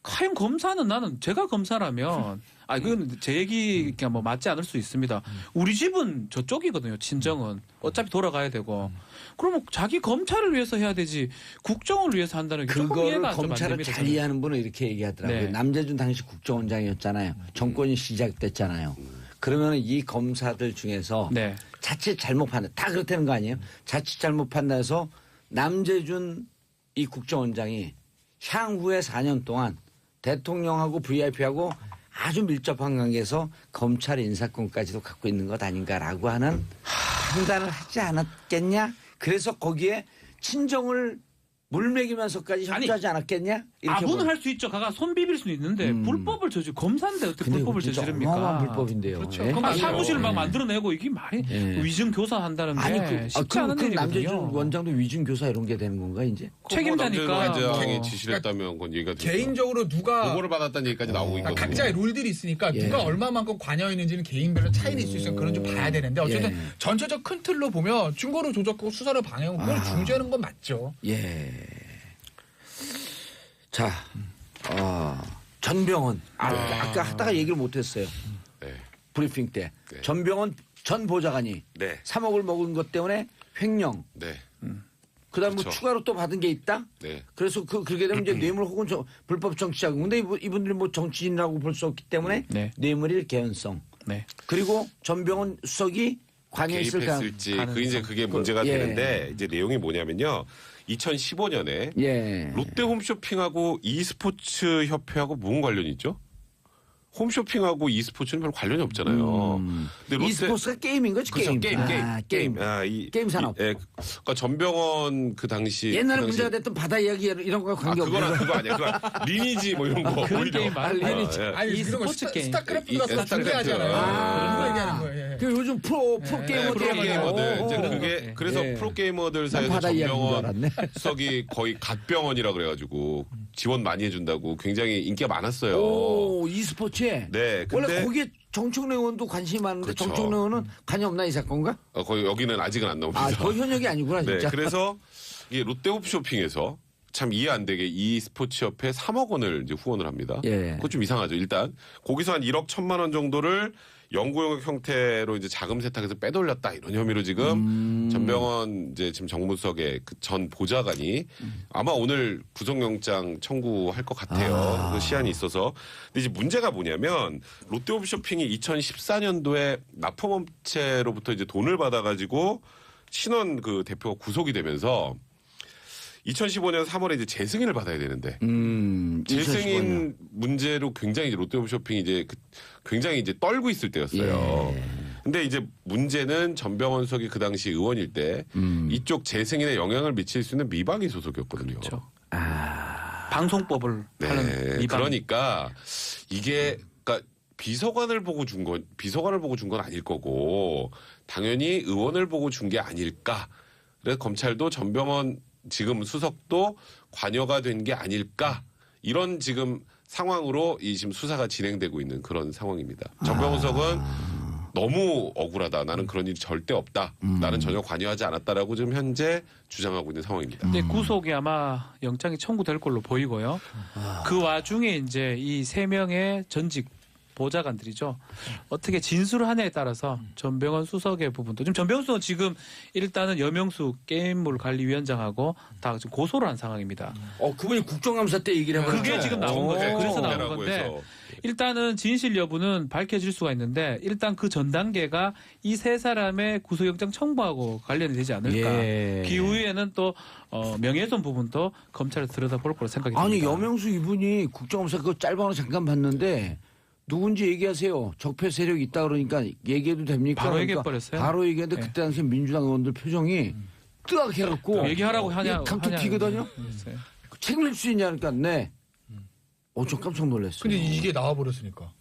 과연 검사는 나는 제가 검사라면 그건 제 얘기가 뭐 맞지 않을 수 있습니다. 우리 집은 저쪽이거든요. 친정은 어차피 돌아가야 되고 그러면 자기 검찰을 위해서 해야 되지 국정을 위해서 한다는 게 조금 그거를 이해가 좀 안 검찰을 됩니다. 잘 이해하는 분은 이렇게 얘기하더라고요. 남재준 당시 국정원장이었잖아요. 정권이 시작됐잖아요. 그러면 이 검사들 중에서 자칫 잘못 판단 다 그렇다는 거 아니에요? 자칫 잘못 판단해서 남재준 이 국정원장이 향후에 4년 동안 대통령하고 VIP하고 아주 밀접한 관계에서 검찰 인사권까지도 갖고 있는 것 아닌가라고 하는 판단을 하지 않았겠냐? 그래서 거기에 친정을 물먹이면서까지 협조하지 않았겠냐? 아부는 할 수 있죠. 가가 손 비빌 수는 있는데 불법을 저지 검사인데 어떻게 불법을 저지릅니까? 어마어마한 불법인데요. 그렇죠. 사무실 막 만들어내고 이게 말이 위증 교사한다는 게 쉽지 않은 그럼 일이거든요. 남재준 원장도 위증 교사 이런 게 되는 건가 이제? 책임자니까 남재준이 지시를 했다면 그건 얘기가 되죠. 개인적으로 누가 보고를 받았다는 얘기까지 나오고 있거든요. 각자의 룰들이 있으니까 누가 얼마만큼 관여했는지는 개인별로 차이는 있을 수 있으니까 그런 좀 봐야 되는데 어쨌든 전체적 큰 틀로 보면 증거를 조작하고 수사를 방해하고 그걸 중재하는 건 맞죠. 자, 전병헌 아까 하다가 얘기를 못했어요. 브리핑 때 전병헌 전 보좌관이 3억을 먹은 것 때문에 횡령. 그다음 뭐 그렇죠. 추가로 또 받은 게 있다. 네. 그래서 그렇게 되면 이제 뇌물 혹은 불법 정치자금. 근데 이분들이 뭐 정치인이라고 볼 수 없기 때문에 네. 뇌물일 개연성. 네. 그리고 전병헌 수석이 관여했을 개입했을지 가능성. 그게 문제가 예. 되는데 이제 내용이 뭐냐면요. 2015년에 예. 롯데 홈쇼핑하고 e스포츠 협회하고 무슨 관련이 있죠? 홈쇼핑하고 e스포츠는 별 관련이 없잖아요. 근데 e스포츠가 게임인 거지 그렇죠. 게임. 게임. 게임 산업. 그러니까 전병헌 그 당시 옛날에 그 당시- 문제가 됐던 바다 이야기 이런 거 관계 없는 그거랑 거. 그거 아니야. 그거 리니지 뭐 이런 거. 그런 오히려. 게임 말고 예. 아니 이 그런 거 스포츠 게임. 스타크래프트가 더 스타크래프트. 중요하잖아요. 아. 그런 거 얘기하는 거예요. 예. 그 요즘 프로 게이머들 프로게이머들 이제 오. 그게 그래서 예. 프로게이머들 난 사이에서 바다 이야기인 줄 전병헌 알았네. 수석이 거의 갓병헌이라 그래가지고 지원 많이 해준다고 굉장히 인기가 많았어요. 오, e스포츠에. 네, 근데 원래 거기에 정청래 의원도 관심이 많은데 그렇죠. 정청래 의원은 관여 없나 이 사건과? 거의 여기는 아직은 안 나옵니다. 아, 거의 현역이 아니구나 네, 진짜. 그래서 이게 롯데홈쇼핑에서 참 이해 안 되게 e스포츠협회 3억 원을 이제 후원을 합니다. 예. 그거 좀 이상하죠. 일단 거기서 한 1억 1천만 원 정도를 연구용역 형태로 이제 자금 세탁해서 빼돌렸다 이런 혐의로 지금 전병헌 이제 지금 정무수석의 그 전 보좌관이 아마 오늘 구속영장 청구할 것 같아요. 그 시한이 있어서. 근데 이제 문제가 뭐냐면 롯데홈쇼핑이 2014년도에 납품업체로부터 이제 돈을 받아가지고 신원 그 대표가 구속이 되면서 2015년 3월에 이제 재승인을 받아야 되는데 2015년. 재승인 문제로 굉장히 이제 롯데홈쇼핑이 이제 굉장히 이제 떨고 있을 때였어요. 예. 근데 이제 문제는 전병헌 수석이 그 당시 의원일 때 이쪽 재승인에 영향을 미칠 수 있는 미방위 소속이었거든요. 그렇죠. 방송법을 하는 네. 미방. 그러니까 이게 그러니까 비서관을 보고 준 건 아닐 거고 당연히 의원을 보고 준 게 아닐까. 그래서 검찰도 전병헌 지금 수석도 관여가 된 게 아닐까. 이런 지금 상황으로 이 지금 수사가 진행되고 있는 그런 상황입니다. 전병헌 수석은 너무 억울하다. 나는 그런 일이 절대 없다. 나는 전혀 관여하지 않았다라고 지금 현재 주장하고 있는 상황입니다. 근데 구속이 아마 영장이 청구될 걸로 보이고요. 그 와중에 이제 이 세 명의 전직 보좌관들이죠. 어떻게 진술을 하냐에 따라서 전병헌 수석의 부분도 지금 전병헌 수석은 지금 일단은 여명수 게임물 관리위원장하고 다 지금 고소를 한 상황입니다. 그분이 국정감사 때 얘기를 해요. 그게 지금 나온 거죠. 그래서 나온 라고 건데 해서. 일단은 진실 여부는 밝혀질 수가 있는데 일단 그 전 단계가 이 세 사람의 구속영장 청구하고 관련이 되지 않을까. 예. 그 이후에는 또 명예훼손 부분도 검찰에 들여다볼 거로 생각이 듭니다. 아니 여명수 이분이 국정감사 그거 짧아서 잠깐 봤는데 누군지 얘기하세요. 적폐 세력이 있다 그러니까 얘기해도 됩니까? 바로 그러니까 얘기해버렸어요. 바로 얘기했는데 네. 그때 당시 민주당 의원들 표정이 뜨악해갖고 얘기하라고 하냐? 강툭 튀거든요. 글쎄요. 책임질 수 있냐 그러니까 네. 좀 깜짝 놀랐어요. 근데 이게 나와버렸으니까.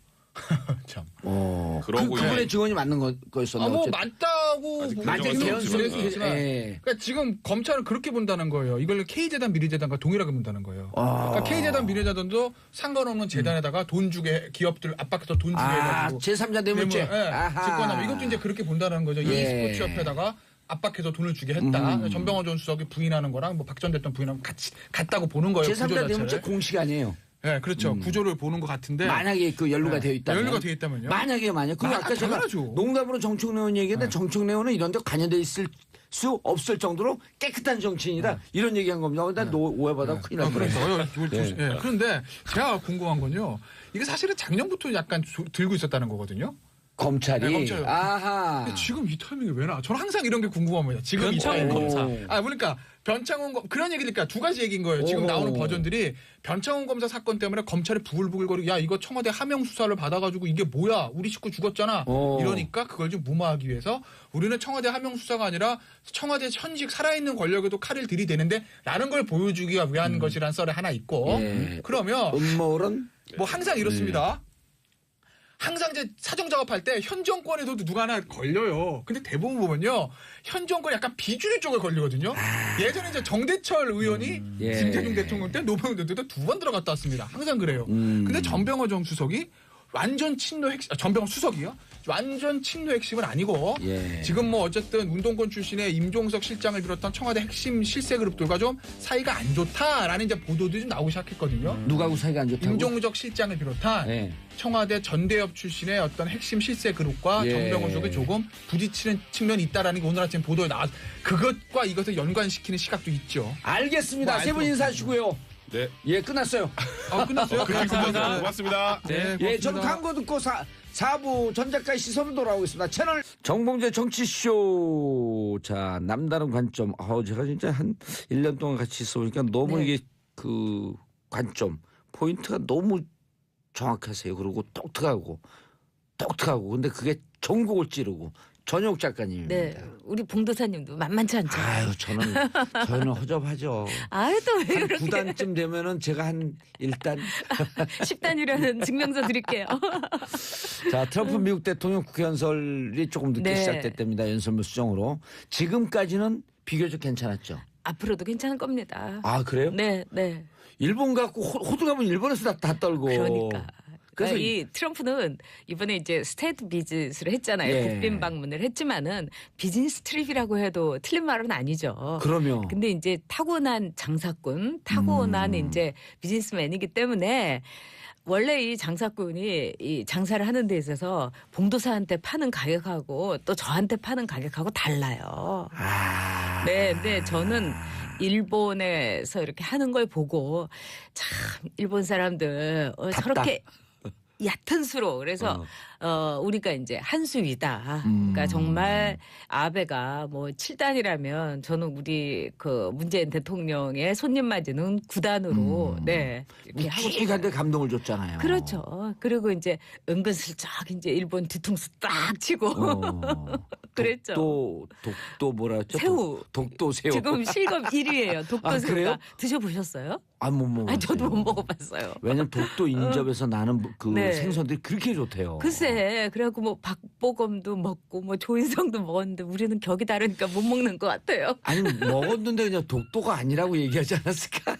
참. 그러고 그분의 이제 증언이 맞는 거였었나? 뭐 어쨌든. 맞다고 아직 보기는 결정은 좀 없지만. 그랬지만 예. 그러니까 지금 검찰은 그렇게 본다는 거예요. 이걸 K재단 미래재단과 동일하게 본다는 거예요. 아. 그러니까 K재단 미래재단도 상관없는 재단에다가 돈 주게 기업들 압박해서 돈 주게 해가지고 제3자 뇌물죄. 직권하면 이것도 이제 그렇게 본다는 거죠. 예. e스포츠협회다가 압박해서 돈을 주게 했다. 전병헌 전 수석이 부인하는 거랑 뭐 박 전 대통령 부인하는 같이 같다고 보는 거예요. 구조 제3자 자체를. 뇌물죄 공식 아니에요. 네, 그렇죠. 구조를 보는 것 같은데 만약에 그 연루가 되어 있다면. 연루가 되어 있다면요. 만약. 그거 아까 제가 당연하죠. 농담으로 정청래 의원 얘기했는데 정청래 의원은 이런 데 관여돼 있을 수 없을 정도로 깨끗한 정치인이다. 이런 얘기한 겁니다. 근데 오해받아 큰일 날 뻔했어요. 그러니까. 그런데 제가 궁금한 건요. 이게 사실은 작년부터 약간 들고 있었다는 거거든요. 검찰이. 네, 검찰. 아하. 근데 지금 이 타이밍에 왜 나? 저는 항상 이런 게 궁금합니다. 지금 이 변창훈 타이밍. 검사. 그러니까 변창훈 그런 얘기니까 두 가지 얘기인 거예요. 지금 오. 나오는 버전들이 변창훈 검사 사건 때문에 검찰이 부글부글거리고 야 이거 청와대 하명 수사를 받아가지고 이게 뭐야 우리 식구 죽었잖아. 이러니까 그걸 좀 무마하기 위해서 우리는 청와대 하명 수사가 아니라 청와대 현직 살아있는 권력에도 칼을 들이대는데 라는 걸 보여주기 위한 것이란 썰이 하나 있고 예. 그러면 음모론. 뭐 항상 이렇습니다. 항상 이제 사정 작업할 때 현 정권에서도 누가 하나 걸려요. 근데 대부분 보면요. 현 정권 약간 비주류 쪽에 걸리거든요. 예전에 이제 정대철 의원이 예. 김대중 대통령 때 노무현 대통령 때 2번 들어갔다 왔습니다. 항상 그래요. 근데 전병헌 전 수석이 완전 친노 핵심, 전병헌 수석이요? 완전 친노 핵심은 아니고 예. 지금 뭐 어쨌든 운동권 출신의 임종석 실장을 비롯한 청와대 핵심 실세 그룹들과 좀 사이가 안 좋다라는 이제 보도들이 좀 나오기 시작했거든요. 누가하고 사이가 안 좋다고? 임종석 실장을 비롯한 예. 청와대 전대협 출신의 어떤 핵심 실세 그룹과 예. 전병헌 수석이 조금 부딪히는 측면이 있다라는 게 오늘 아침 보도에 나와서 그것과 이것을 연관시키는 시각도 있죠. 알겠습니다. 뭐 세 분 인사하시고요. 네. 예, 끝났어요. 끝났어요? 감사합니다. 고맙습니다. 네, 예, 저는 고맙습니다. 광고 듣고 4부 전 작가의 시선으로 돌아오겠습니다. 채널 정봉재 정치쇼. 자, 남다른 관점. 제가 진짜 한 1년 동안 같이 있어보니까 너무 네. 이게 그 관점, 포인트가 너무 정확하세요. 그리고 똑똑하고. 근데 그게 전국을 찌르고. 전혁 작가님입니다. 네, 우리 봉도사님도 만만치 않죠. 아유, 저는 허접하죠. 아유, 또 왜 한 그렇게 9단쯤 되면은 제가 한 1단. 10단이라는 증명서 드릴게요. 자, 트럼프 미국 대통령 국회연설이 조금 늦게 네. 시작됐답니다. 연설문 수정으로. 지금까지는 비교적 괜찮았죠. 앞으로도 괜찮을 겁니다. 아, 그래요? 네, 네. 일본 갖고 호들갑은 일본에서 다 떨고. 그러니까. 그래서 이 트럼프는 이번에 이제 스테이트 비즈니스를 했잖아요. 예. 국빈 방문을 했지만은 비즈니스 트립이라고 해도 틀린 말은 아니죠. 그러면 근데 이제 타고난 장사꾼, 타고난 이제 비즈니스맨이기 때문에 원래 이 장사꾼이 이 장사를 하는 데 있어서 봉도사한테 파는 가격하고 또 저한테 파는 가격하고 달라요. 아. 네, 근데 저는 일본에서 이렇게 하는 걸 보고 참 일본 사람들 저렇게 얕은 수로 그래서 우리가 이제 한 수 위다. 그러니까 정말 아베가 뭐 7단이라면 저는 우리 그 문재인 대통령의 손님 맞이는 9단으로 네 이렇게 하고 묵직한데 감동을 줬잖아요. 그렇죠. 그리고 이제 은근슬쩍 이제 일본 뒤통수 딱 치고 그랬죠. 독도 뭐라 했죠? 새우. 독도 새우. 지금 실검 1위예요. 독도 아, 새우가. 그래요? 드셔보셨어요? 못 먹었어요. 저도 못 먹어봤어요. 왜냐면 독도 인접에서 나는 그 네. 생선들이 그렇게 좋대요. 글쎄, 그래갖고 뭐 박보검도 먹고 뭐 조인성도 먹었는데 우리는 격이 다르니까 못 먹는 것 같아요. 아니 먹었는데 그냥 독도가 아니라고 얘기하지 않았을까?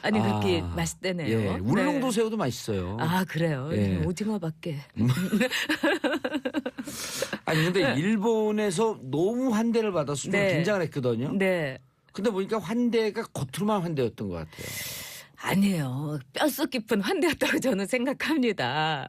아니 그렇게 아, 맛있대네요. 예, 울릉도 네. 새우도 맛있어요. 아 그래요? 예. 오징어밖에. 아니 근데 일본에서 너무 환대를 받아서 좀 네. 긴장을 했거든요. 네. 근데 보니까 환대가 겉으로만 환대였던 것 같아요. 아니에요. 뼛속 깊은 환대였다고 저는 생각합니다.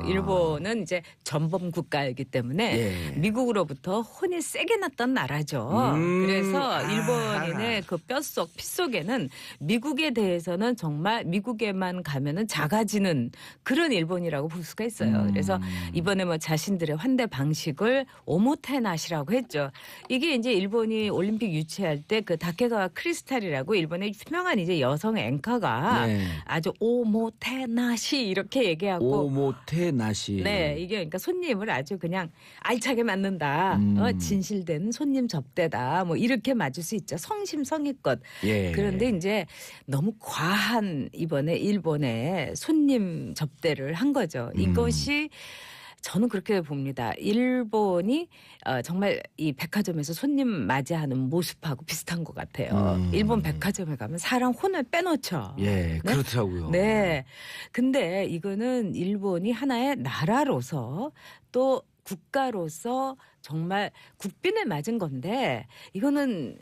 일본은 이제 전범 국가이기 때문에 예. 미국으로부터 혼이 세게 났던 나라죠. 그래서 일본인의 그 뼛속, 핏속에는 미국에 대해서는 정말 미국에만 가면은 작아지는 그런 일본이라고 볼 수가 있어요. 그래서 이번에 뭐 자신들의 환대 방식을 오모테나시라고 했죠. 이게 이제 일본이 올림픽 유치할 때 그 다케가와 크리스탈이라고 일본의 유명한 이제 여성 앵커 네. 아주 오모테나시 이렇게 얘기하고 오모테나시. 네 이게 그러니까 손님을 아주 그냥 알차게 맞는다 진실된 손님 접대다 뭐 이렇게 맞을 수 있죠 성심성의껏 예. 그런데 이제 너무 과한 이번에 일본의 손님 접대를 한 거죠 이것이 저는 그렇게 봅니다. 일본이 정말 이 백화점에서 손님 맞이하는 모습하고 비슷한 것 같아요. 일본 백화점에 가면 사람 혼을 빼놓죠. 예, 그렇더라고요. 네. 근데 이거는 일본이 하나의 나라로서 또 국가로서 정말 국빈을 맞은 건데 이거는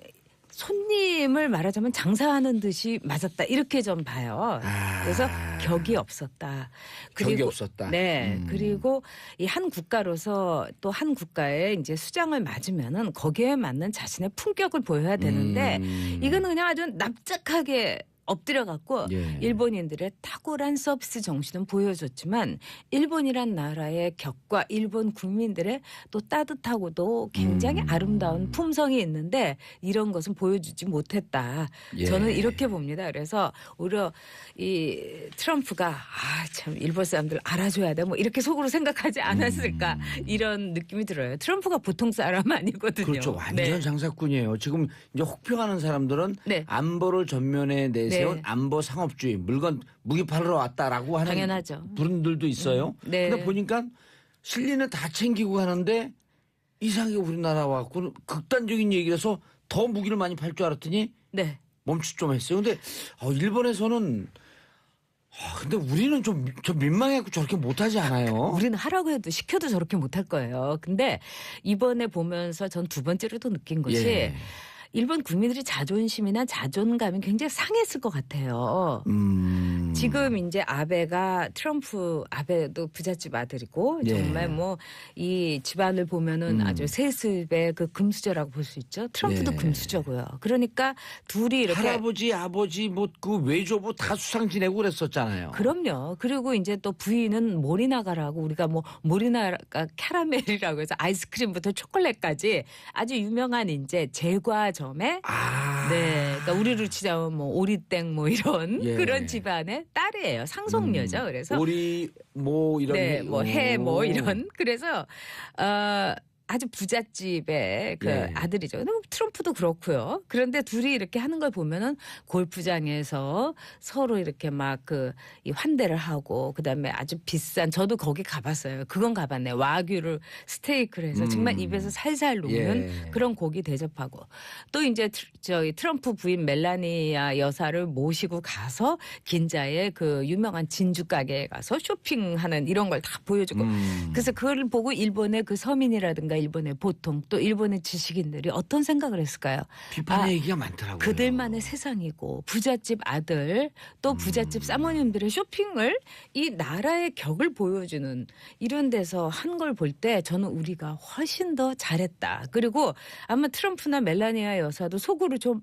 손님을 말하자면 장사하는 듯이 맞았다 이렇게 좀 봐요. 그래서 격이 없었다. 격이 없었다. 네. 그리고 이 한 국가로서 또 한 국가에 이제 수장을 맞으면은 거기에 맞는 자신의 품격을 보여야 되는데 이거는 그냥 아주 납작하게 엎드려 갖고 예. 일본인들의 탁월한 서비스 정신은 보여줬지만 일본이란 나라의 격과 일본 국민들의 또 따뜻하고도 굉장히 아름다운 품성이 있는데 이런 것은 보여주지 못했다. 예. 저는 이렇게 봅니다. 그래서 오히려 이 트럼프가 참 일본 사람들 알아줘야 돼. 뭐 이렇게 속으로 생각하지 않았을까 이런 느낌이 들어요. 트럼프가 보통 사람 아니거든요. 그렇죠. 완전 네. 장사꾼이에요. 지금 이제 혹평하는 사람들은 네. 안보를 전면에 내세운 네. 안보 상업주의, 물건 무기 팔러 왔다라고 하는 당연하죠. 분들도 있어요. 네. 근데 보니까 실리는 다 챙기고 가는데 이상하게 우리나라 와갖고 극단적인 얘기를 해서 더 무기를 많이 팔 줄 알았더니 네. 멈칫 좀 했어요. 근데 일본에서는 근데 우리는 좀 민망해갖고 저렇게 못하지 않아요? 우리는 하라고 해도 시켜도 저렇게 못할 거예요. 근데 이번에 보면서 전 두 번째로 또 느낀 것이 예. 일본 국민들이 자존심이나 자존감이 굉장히 상했을 것 같아요. 지금 이제 아베도 부잣집 아들이고 예. 정말 뭐 이 집안을 보면은 아주 세습의 그 금수저라고 볼 수 있죠. 트럼프도 예. 금수저고요. 그러니까 둘이 이렇게 할아버지, 아버지, 뭐 그 외조부 다 수상 지내고 그랬었잖아요. 그럼요. 그리고 이제 또 부인은 모리나가라고 우리가 뭐 모리나가 캐러멜이라고 해서 아이스크림부터 초콜릿까지 아주 유명한 이제 제과점에 네, 그러니까 우리로 치자면 뭐 오리땡 뭐 이런 예. 그런 집안의 딸이에요. 상속녀죠. 그래서 오리 뭐 이런 네, 뭐 해 뭐 오. 이런 그래서 아주 부잣집의 그 예. 아들이죠. 근데 뭐 트럼프도 그렇고요. 그런데 둘이 이렇게 하는 걸 보면은 골프장에서 서로 이렇게 막 이 환대를 하고 그다음에 아주 비싼 저도 거기 가봤어요. 그건 가봤네. 와규를 스테이크를 해서 정말 입에서 살살 녹는 예. 그런 고기 대접하고 또 이제 저희 트럼프 부인 멜라니아 여사를 모시고 가서 긴자의 그 유명한 진주 가게에 가서 쇼핑하는 이런 걸 다 보여주고 그래서 그걸 보고 일본의 그 서민이라든가 일본의 보통 또 일본의 지식인들이 어떤 생각을 했을까요? 비판의 얘기가 많더라고요. 그들만의 세상이고 부잣집 아들 또 부잣집 사모님들의 쇼핑을 이 나라의 격을 보여주는 이런 데서 한 걸 볼 때 저는 우리가 훨씬 더 잘했다. 그리고 아마 트럼프나 멜라니아 여사도 속으로 좀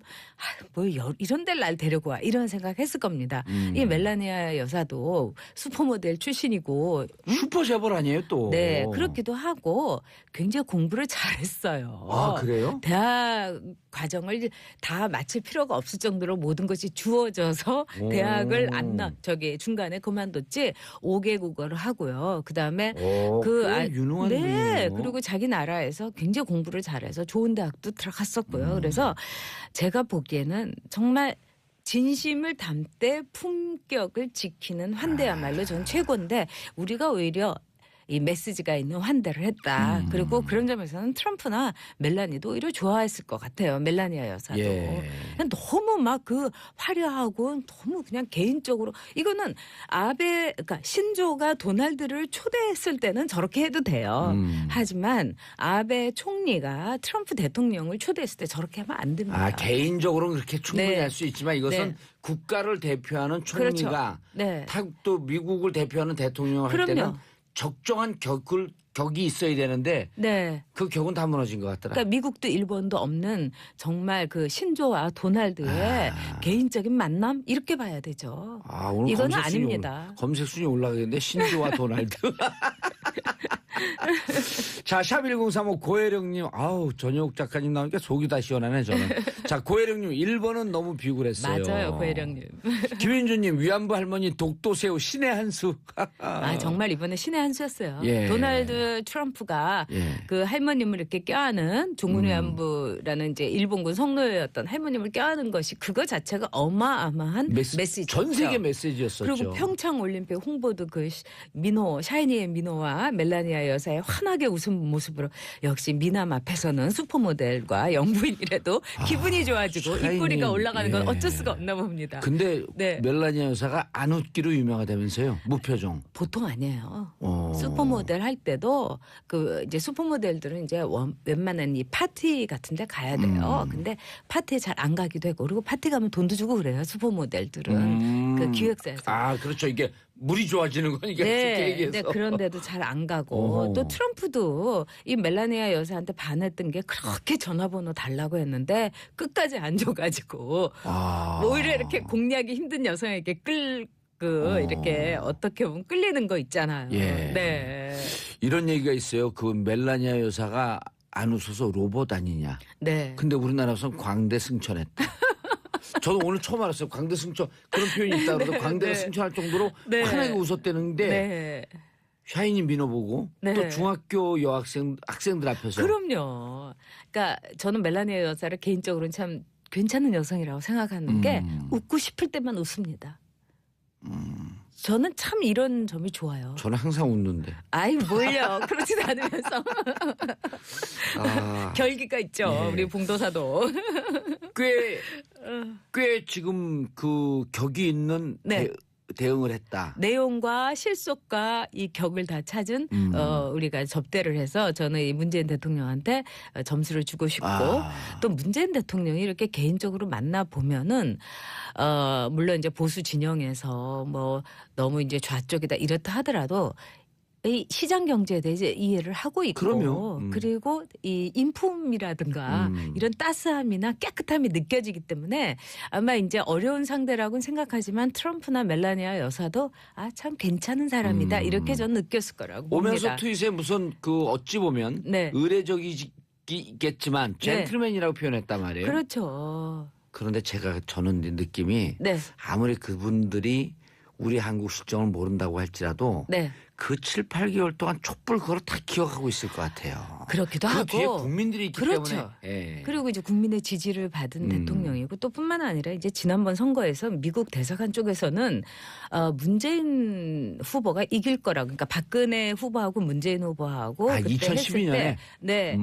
뭐 이런 데를 날 데리고 와 이런 생각했을 겁니다. 이 멜라니아 여사도 슈퍼모델 출신이고 슈퍼재벌 아니에요 또. 네 그렇기도 하고 굉장히 공부를 잘했어요. 아 그래요? 대학 과정을 다 마칠 필요가 없을 정도로 모든 것이 주어져서 오. 대학을 중간에 그만뒀지 5개 국어를 하고요. 그다음에 꽤 유능한 네 분이네요. 그리고 자기 나라에서 굉장히 공부를 잘해서 좋은 대학도 들어갔었고요. 그래서 제가 보기에는 정말 진심을 담되 품격을 지키는 환대야말로 전 최고인데 우리가 오히려 이 메시지가 있는 환대를 했다. 그리고 그런 점에서는 트럼프나 멜라니도 오히려 좋아했을 것 같아요. 멜라니아 여사도. 예. 너무 막 그 화려하고 너무 그냥 개인적으로 이거는 그러니까 신조가 도널드를 초대했을 때는 저렇게 해도 돼요. 하지만 아베 총리가 트럼프 대통령을 초대했을 때 저렇게 하면 안 됩니다. 개인적으로는 그렇게 충분히 네. 할 수 있지만 이것은 네. 국가를 대표하는 총리가 그렇죠. 네. 또 미국을 대표하는 대통령을 할 때는 그럼요. 적정한 격이 있어야 되는데 네. 그 격은 다 무너진 것 같더라. 그러니까 미국도 일본도 없는 정말 그 신조와 도널드의 개인적인 만남 이렇게 봐야 되죠. 오늘 이건 검색 순위 아닙니다. 검색 순위 올라가겠는데 신조와 도날드. 자, 샵1035 고혜령님, 전혁 작가님 나오니까 속이 다 시원하네 저는. 자, 고혜령님 1번은 너무 비굴했어요. 맞아요, 고혜령님. 김윤주님 위안부 할머니 독도새우 신의 한 수. 정말 이번에 신의 한 수였어요. 예. 도널드 트럼프가 예. 그 할머님을 이렇게 껴안은 종군위안부라는 이제 일본군 성노예였던 할머님을 껴안은 것이 그거 자체가 어마어마한 메시지. 전 세계 메시지였었죠. 그리고 평창 올림픽 홍보도 그 샤이니의 민호와 멜라니아 여사의 환하게 웃은 모습으로 역시 미남 앞에서는 슈퍼모델과 영부인이라도 기분이 좋아지고 샤이니, 입꼬리가 올라가는 건 예. 어쩔 수가 없나 봅니다. 근데 네. 멜라니아 여사가 안 웃기로 유명하다면서요? 무표정. 보통 아니에요. 슈퍼모델 할 때도 그 이제 슈퍼모델들은 이제 웬만한 이 파티 같은 데 가야 돼요. 근데 파티에 잘 안 가기도 하고 그리고 파티 가면 돈도 주고 그래요. 슈퍼모델들은 그 기획사에서. 그렇죠. 이게 물이 좋아지는 거니까 쉽게 네, 얘기해서. 네, 그런데도 잘 안 가고 또 트럼프도 이 멜라니아 여사한테 반했던 게 그렇게 전화번호 달라고 했는데 끝까지 안 줘가지고 오히려 이렇게 공략이 힘든 여성에게 이렇게 어떻게 보면 끌리는 거 있잖아요. 예. 네. 이런 얘기가 있어요. 그 멜라니아 여사가 안 웃어서 로봇 아니냐. 네. 근데 우리나라에서는 광대 승천했다. 저도 오늘 처음 알았어요. 광대 승천 그런 표현이 있다 그래서 광대가 네. 승천할 정도로 네. 환하게 웃었대는데 네. 샤이니 민호 보고 네. 또 중학교 학생들 앞에서 그럼요. 그러니까 저는 멜라니아 여사를 개인적으로는 참 괜찮은 여성이라고 생각하는 게 웃고 싶을 때만 웃습니다. 저는 참 이런 점이 좋아요. 저는 항상 웃는데. 아이 뭘요. 그렇지도 않으면서. 결기가 있죠. 예. 우리 봉도사도. 꽤 지금 그 격이 있는 네. 대응을 했다. 내용과 실속과 이 격을 다 찾은 우리가 접대를 해서 저는 이 문재인 대통령한테 점수를 주고 싶고 또 문재인 대통령이 이렇게 개인적으로 만나 보면은 물론 이제 보수 진영에서 뭐 너무 이제 좌쪽이다 이렇다 하더라도 이 시장 경제에 대해서 이해를 하고 있고 그럼요. 그리고 이 인품이라든가 이런 따스함이나 깨끗함이 느껴지기 때문에 아마 이제 어려운 상대라고는 생각하지만 트럼프나 멜라니아 여사도 참 괜찮은 사람이다 이렇게 저는 느꼈을 거라고 오면서 봅니다. 트윗에 무슨 어찌 보면 네. 의례적이겠지만 젠틀맨이라고 표현했단 말이에요. 그렇죠. 그런데 저는 느낌이 네. 아무리 그분들이 우리 한국 실정을 모른다고 할지라도 네. 그 7, 8개월 동안 촛불 그걸 다 기억하고 있을 것 같아요. 그렇기도 그 하고. 뒤에 국민들이 있기 그렇죠. 때문에. 예. 그리고 이제 국민의 지지를 받은 대통령이고 또 뿐만 아니라 이제 지난번 선거에서 미국 대사관 쪽에서는 문재인 후보가 이길 거라고 그러니까 박근혜 후보하고 문재인 후보하고 그때 2012년에? 했을 때 네.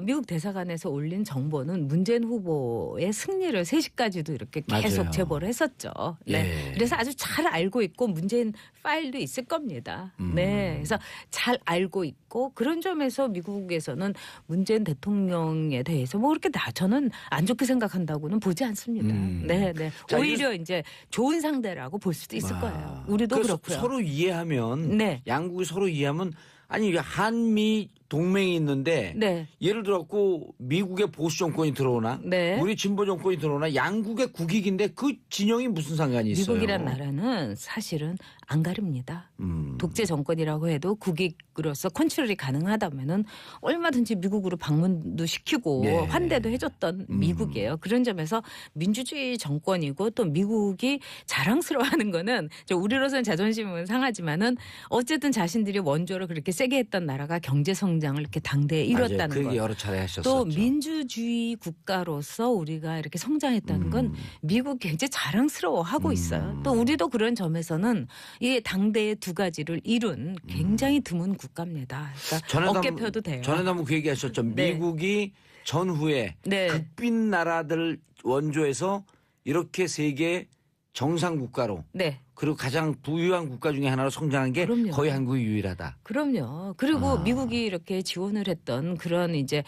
미국 대사관에서 올린 정보는 문재인 후보의 승리를 3시까지도 이렇게 계속 맞아요. 제보를 했었죠. 네. 예. 그래서 아주 잘 알고 있고 문재인 파일도 있을 겁니다. 네. 그래서 잘 알고 있고 그런 점에서 미국에서는 문재인 대통령에 대해서 뭐 그렇게 저는 안 좋게 생각한다고는 보지 않습니다. 네, 네. 자, 오히려 이제 좋은 상대라고 볼 수도 있을 거예요. 우리도 그렇고요. 서로 이해하면 네. 양국이 서로 이해하면 아니 한미 동맹이 있는데 네. 예를 들었고 미국의 보수 정권이 들어오나 네. 우리 진보 정권이 들어오나 양국의 국익인데 그 진영이 무슨 상관이 있어요? 미국이란 나라는 사실은 안 가립니다. 독재 정권이라고 해도 국익으로서 컨트롤이 가능하다면은 얼마든지 미국으로 방문도 시키고 예. 환대도 해줬던 미국이에요. 그런 점에서 민주주의 정권이고 또 미국이 자랑스러워하는 거는 우리로서는 자존심은 상하지만은 어쨌든 자신들이 원조로 그렇게 세게 했던 나라가 경제 성장을 이렇게 당대에 이뤘다는 그 얘기 것. 여러 차례 하셨었죠. 또 민주주의 국가로서 우리가 이렇게 성장했다는 건 미국 굉장히 자랑스러워하고 있어요. 또 우리도 그런 점에서는 이 당대의 두 가지를 이룬 굉장히 드문 국가입니다. 그러니까 어깨 펴도 돼요. 전에도 한번 그 얘기하셨죠. 네. 미국이 전후에 네. 극빈 나라들 원조에서 이렇게 세계 정상 국가로 네. 그리고 가장 부유한 국가 중에 하나로 성장한 게 그럼요. 거의 한국이 유일하다. 그럼요. 그리고 미국이 이렇게 지원을 했던 그런 이제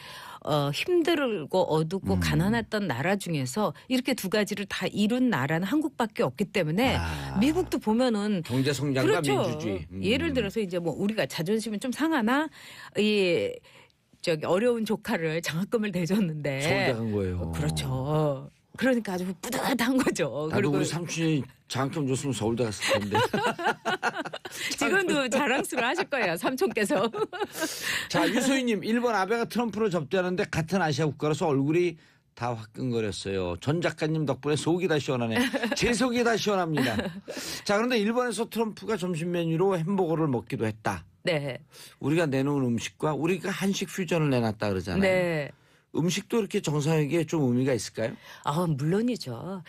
힘들고 어둡고 가난했던 나라 중에서 이렇게 두 가지를 다 이룬 나라는 한국밖에 없기 때문에 미국도 보면은 경제 성장과 그렇죠. 민주주의. 예를 들어서 이제 뭐 우리가 자존심은 좀 상하나 이 어려운 조카를 장학금을 대줬는데 서울대 간 거예요. 그렇죠. 그러니까 아주 뿌듯한 거죠. 나도 우리 삼촌이 장학금 줬으면 서울대 갔을 텐데. 지금도 자랑스러워 하실 거예요. 삼촌께서. 자, 유소희님, 일본 아베가 트럼프를 접대하는데 같은 아시아 국가로서 얼굴이 다 화끈거렸어요. 전 작가님 덕분에 속이 다 시원하네. 제 속이 다 시원합니다. 자, 그런데 일본에서 트럼프가 점심 메뉴로 햄버거를 먹기도 했다. 네. 우리가 내놓은 음식과 우리가 한식 퓨전을 내놨다 그러잖아요. 네. 음식도 이렇게 정상에게 좀 의미가 있을까요? 물론이죠.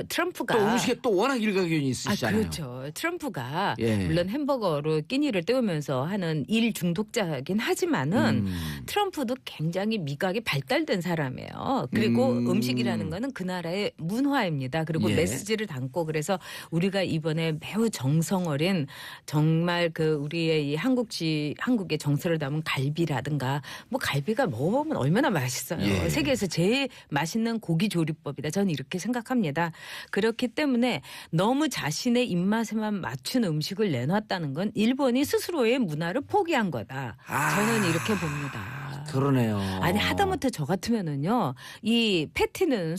트럼프가 또 음식에 또 워낙 일가견이 있으시잖아요. 그렇죠. 트럼프가 예. 물론 햄버거로 끼니를 때우면서 하는 일 중독자긴 하지만은 트럼프도 굉장히 미각이 발달된 사람이에요. 그리고 음식이라는 거는 그 나라의 문화입니다. 그리고 예. 메시지를 담고 그래서 우리가 이번에 매우 정성 어린 정말 우리의 이 한국의 정서를 담은 갈비라든가 뭐 갈비가 먹어보면 얼마나 맛있어요. 예. 세계에서 제일 맛있는 고기 조리법이다. 저는 이렇게 생각합니다. 그렇기 때문에 너무 자신의 입맛에만 맞춘 음식을 내놨다는 건 일본이 스스로의 문화를 포기한 거다. 저는 이렇게 봅니다. 그러네요. 아니 하다못해 저 같으면은요 이 패티는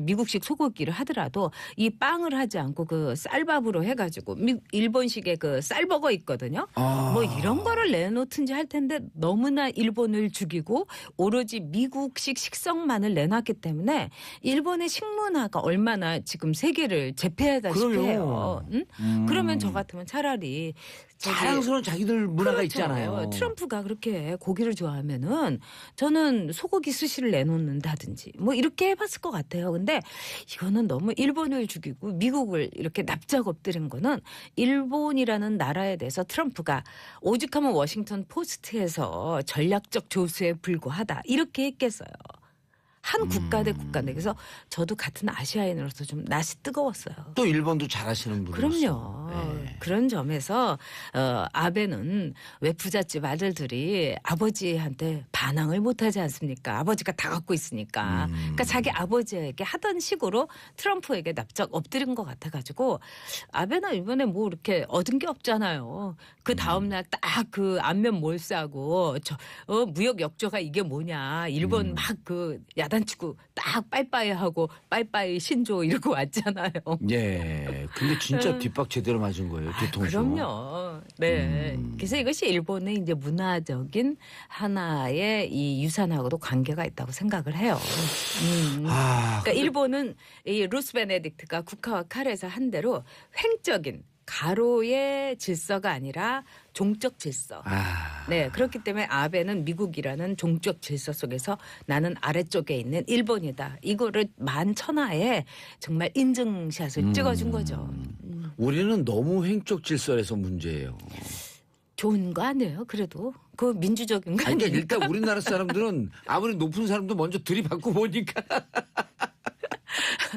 미국식 소고기를 하더라도 이 빵을 하지 않고 그 쌀밥으로 해가지고 일본식의 그 쌀버거 있거든요. 뭐 이런 거를 내놓든지 할 텐데 너무나 일본을 죽이고 오로지 미국식 식성만을 내놨기 때문에 일본의 식문화가 얼마나 지금 세계를 제패하다시피 그럼요. 해요. 응? 그러면 저 같으면 차라리 자랑스러운 자기들 문화가 그렇죠. 있잖아요. 트럼프가 그렇게 고기를 좋아하면은 저는 소고기 스시를 내놓는다든지 뭐 이렇게 해봤을 것 같아요. 근데 이거는 너무 일본을 죽이고 미국을 이렇게 납작 엎드린 거는 일본이라는 나라에 대해서 트럼프가 오죽하면 워싱턴 포스트에서 전략적 조수에 불과하다 이렇게 했겠어요. 한 국가 대 국가인데 그래서 저도 같은 아시아인으로서 좀 낯이 뜨거웠어요. 또 일본도 잘하시는 분이었어. 그럼요. 그런 점에서 아베는 왜 부잣집 아들들이 아버지한테 반항을 못하지 않습니까? 아버지가 다 갖고 있으니까. 그러니까 자기 아버지에게 하던 식으로 트럼프에게 납작 엎드린 것 같아가지고 아베는 이번에 뭐 이렇게 얻은 게 없잖아요. 그 다음날 딱 그 안면 몰싸고 무역 역조가 이게 뭐냐. 일본 막 그 야단치고 딱 빠이빠이하고 빠이빠이 신조 이러고 왔잖아요. 예. 근데 진짜 뒷박 제대로 맞은 거예요. 뒤통수. 그럼요. 네. 그래서 이것이 일본의 이제 문화적인 하나의 이 유산하고도 관계가 있다고 생각을 해요. 그러니까 일본은 이 루스 베네딕트가 국화와 칼에서 한 대로 횡적인 가로의 질서가 아니라 종적 질서. 네, 그렇기 때문에 아베는 미국이라는 종적 질서 속에서 나는 아래쪽에 있는 일본이다. 이거를 만천하에 정말 인증샷을 찍어준 거죠. 우리는 너무 횡적 질서에서 문제예요. 좋은 거 아니에요? 그래도 그 민주적인 거 아니, 아니에요? 그러니까 일단 우리나라 사람들은 아무리 높은 사람도 먼저 들이받고 보니까.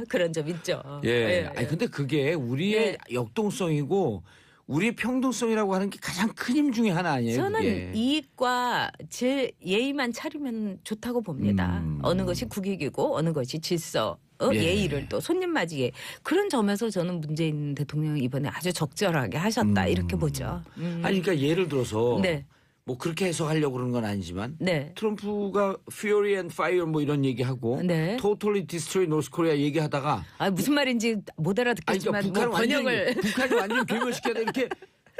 그런 점 있죠. 예. 아니 근데 그게 우리의 역동성이고 우리의 평등성이라고 하는 게 가장 큰 힘 중에 하나 아니에요? 저는 그게. 이익과 제 예의만 차리면 좋다고 봅니다. 어느 것이 국익이고 어느 것이 질서. 예의를 또 손님 맞이 예. 그런 점에서 저는 문재인 대통령이 이번에 아주 적절하게 하셨다 이렇게 보죠. 아니 그러니까 예를 들어서 네. 뭐 그렇게 해석하려고 그러는 건 아니지만 네. 트럼프가 Fury and Fire 뭐 이런 얘기하고 네. Totally Destroy North Korea 얘기하다가 아, 무슨 말인지 못 알아듣겠지만 아니, 그러니까 뭐 번역을 북한이 완전히 괴멸시켜야 돼 이렇게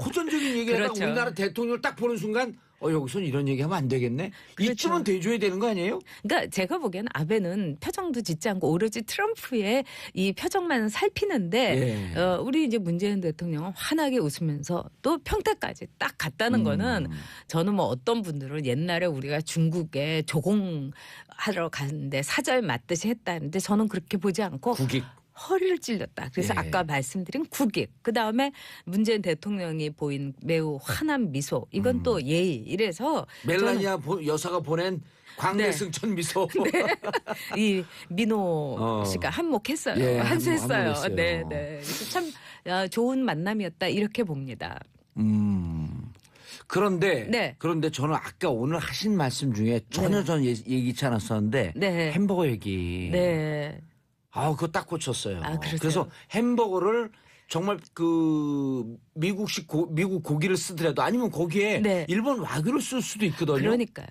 호전적인 얘기하다가 그렇죠. 우리나라 대통령을 딱 보는 순간 여기선 이런 얘기하면 안 되겠네. 그렇죠. 이쯤은 대줘야 되는 거 아니에요? 그러니까 제가 보기에는 아베는 표정도 짓지 않고 오로지 트럼프의 이 표정만 살피는데 예. 우리 이제 문재인 대통령은 환하게 웃으면서 또 평택까지 딱 갔다는 거는 저는 뭐 어떤 분들은 옛날에 우리가 중국에 조공하러 갔는데 사절 맞듯이 했다는데 저는 그렇게 보지 않고 국익. 허리를 찔렸다. 그래서 예. 아까 말씀드린 국익. 그다음에 문재인 대통령이 보인 매우 환한 미소. 이건 또 예의. 이래서 멜라니아 여사가 보낸 광대승천 미소. 이 민호 씨가 한몫했어요. 예, 한수했어요. 한몫했어요. 네, 네. 그래서 참 좋은 만남이었다 이렇게 봅니다. 그런데 네. 그런데 저는 아까 오늘 하신 말씀 중에 전혀 전 예기치 않았었는데 네. 햄버거 얘기. 네. 그거 딱 꽂혔어요. 아, 그러세요? 그래서 햄버거를 정말 그 미국식 미국 고기를 쓰더라도 아니면 거기에 네. 일본 와규를 쓸 수도 있거든요. 그러니까요.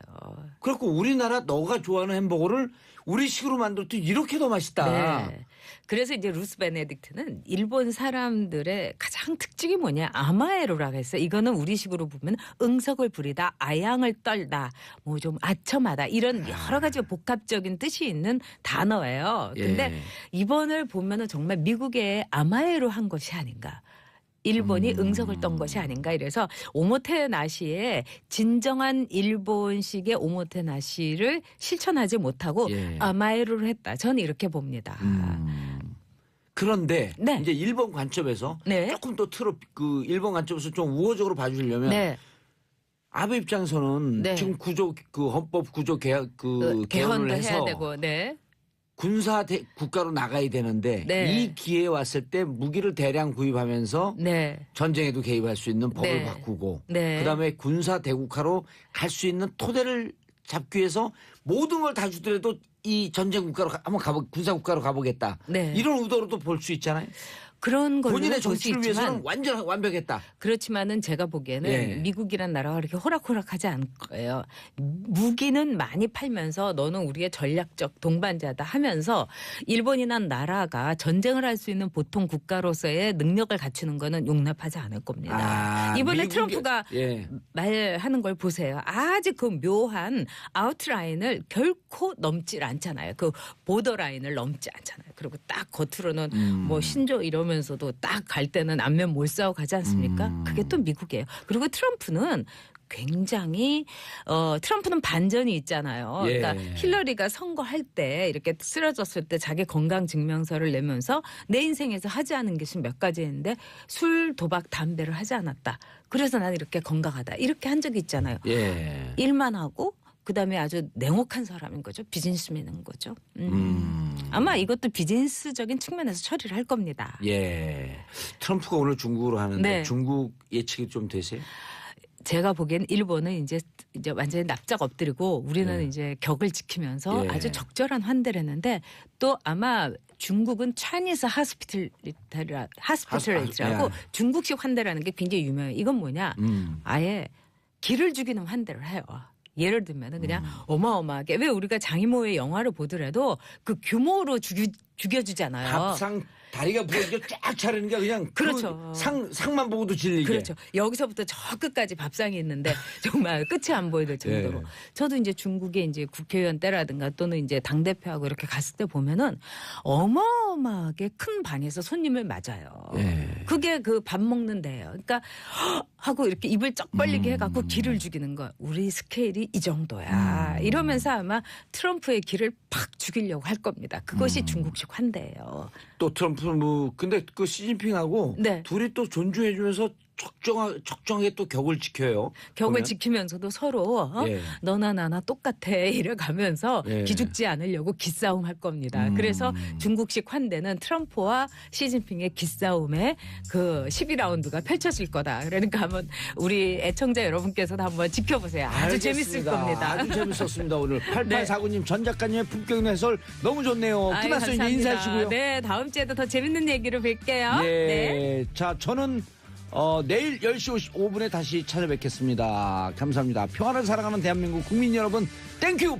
그래갖고 우리나라 너가 좋아하는 햄버거를 우리식으로 만들어도 이렇게 더 맛있다. 네. 그래서 이제 루스 베네딕트는 일본 사람들의 가장 특징이 뭐냐 아마에로라고 했어요. 이거는 우리식으로 보면 응석을 부리다, 아양을 떨다, 뭐 좀 아첨하다 이런 여러 가지 복합적인 뜻이 있는 단어예요. 근데 예. 이번을 보면은 정말 미국의 아마에로 한 것이 아닌가. 일본이 응석을 떤 것이 아닌가 이래서 오모테나시의 진정한 일본식의 오모테나시를 실천하지 못하고 예. 아마에로를 했다. 저는 이렇게 봅니다. 그런데 네. 이제 일본 관점에서 네. 조금 더 그 일본 관점에서 좀 우호적으로 봐주려면 네. 아베 입장에서는 네. 지금 그 헌법 구조 개혁 개헌을 개헌도 해서 해야 되고, 네. 군사 국가로 나가야 되는데 네. 이 기회에 왔을 때 무기를 대량 구입하면서 네. 전쟁에도 개입할 수 있는 법을 네. 바꾸고 네. 그다음에 군사 대국화로 갈 수 있는 토대를 잡기 위해서 모든 걸 다 주더라도 이 전쟁 국가로 한번 군사 국가로 가보겠다. 네. 이런 의도로도 볼 수 있잖아요. 그런 걸로 본인의 볼 수 정치를 위해서는 있지만 완전 완벽했다. 그렇지만은 제가 보기에는 예. 미국이란 나라가 그렇게 호락호락하지 않을 거예요. 무기는 많이 팔면서 너는 우리의 전략적 동반자다 하면서 일본이란 나라가 전쟁을 할 수 있는 보통 국가로서의 능력을 갖추는 거는 용납하지 않을 겁니다. 이번에 미국의- 트럼프가 예. 말하는 걸 보세요. 아주 그 묘한 아웃라인을 결코 넘질 않잖아요. 그 보더라인을 넘지 않잖아요. 그리고 딱 겉으로는 뭐 신조 이러면서도 딱 갈 때는 안면 몰싸고 가지 않습니까? 그게 또 미국이에요. 그리고 트럼프는 굉장히 트럼프는 반전이 있잖아요. 예. 그러니까 힐러리가 선거할 때 이렇게 쓰러졌을 때 자기 건강 증명서를 내면서 내 인생에서 하지 않은 것이 몇 가지 있는데 술, 도박, 담배를 하지 않았다. 그래서 난 이렇게 건강하다. 이렇게 한 적이 있잖아요. 예. 일만 하고 그다음에 아주 냉혹한 사람인 거죠. 비즈니스맨인 거죠. 아마 이것도 비즈니스적인 측면에서 처리를 할 겁니다. 예. 트럼프가 오늘 중국으로 하는데 네. 중국 예측이 좀 되세요? 제가 보기엔 일본은 이제 완전히 납작 엎드리고 우리는 예. 이제 격을 지키면서 예. 아주 적절한 환대를 했는데 또 아마 중국은 차이니스 하스피털리티라고 예. 중국식 환대라는 게 굉장히 유명해요. 이건 뭐냐? 아예 기를 죽이는 환대를 해요. 예를 들면은 그냥 어마어마하게 왜 우리가 장이모의 영화를 보더라도 그 규모로 죽여주잖아요. 밥상 다리가 부러지게 쫙 차리는 게 그냥 그렇죠. 그 상만 보고도 질리게. 그렇죠. 여기서부터 저 끝까지 밥상이 있는데 정말 끝이 안 보여질 정도로. 예. 저도 이제 중국에 이제 국회의원 때라든가 또는 이제 당 대표하고 이렇게 갔을 때 보면은 어마어마하게 큰 방에서 손님을 맞아요. 예. 그게 그 밥 먹는 데예요. 그러니까 하고 이렇게 입을 쩍 벌리게 해갖고 기를 죽이는 거. 우리 스케일이 이 정도야. 이러면서 아마 트럼프의 기를 팍 죽이려고 할 겁니다. 그것이 중국식 환대예요. 또 트럼프 뭐 근데 그 시진핑하고 네. 둘이 또 존중해주면서 적정하게 또 격을 지켜요. 격을 보면. 지키면서도 서로 예. 너나 나나 똑같아 이래가면서 예. 기죽지 않으려고 기싸움 할 겁니다. 그래서 중국식 환대는 트럼프와 시진핑의 기싸움의 그 12라운드가 펼쳐질 거다. 그러니까 한번 우리 애청자 여러분께서도 한번 지켜보세요. 아주 재밌을 알겠습니다. 겁니다. 아주 재밌었습니다 오늘. 8849님 전 작가님의 품격 해설 너무 좋네요. 아유, 끝났어요. 이제 감사합니다. 인사하시고요. 네, 다음 주에도 더 재밌는 얘기로 뵐게요. 예. 네. 자, 저는 내일 10시 55분에 다시 찾아뵙겠습니다. 감사합니다. 평화를 사랑하는 대한민국 국민 여러분, 땡큐!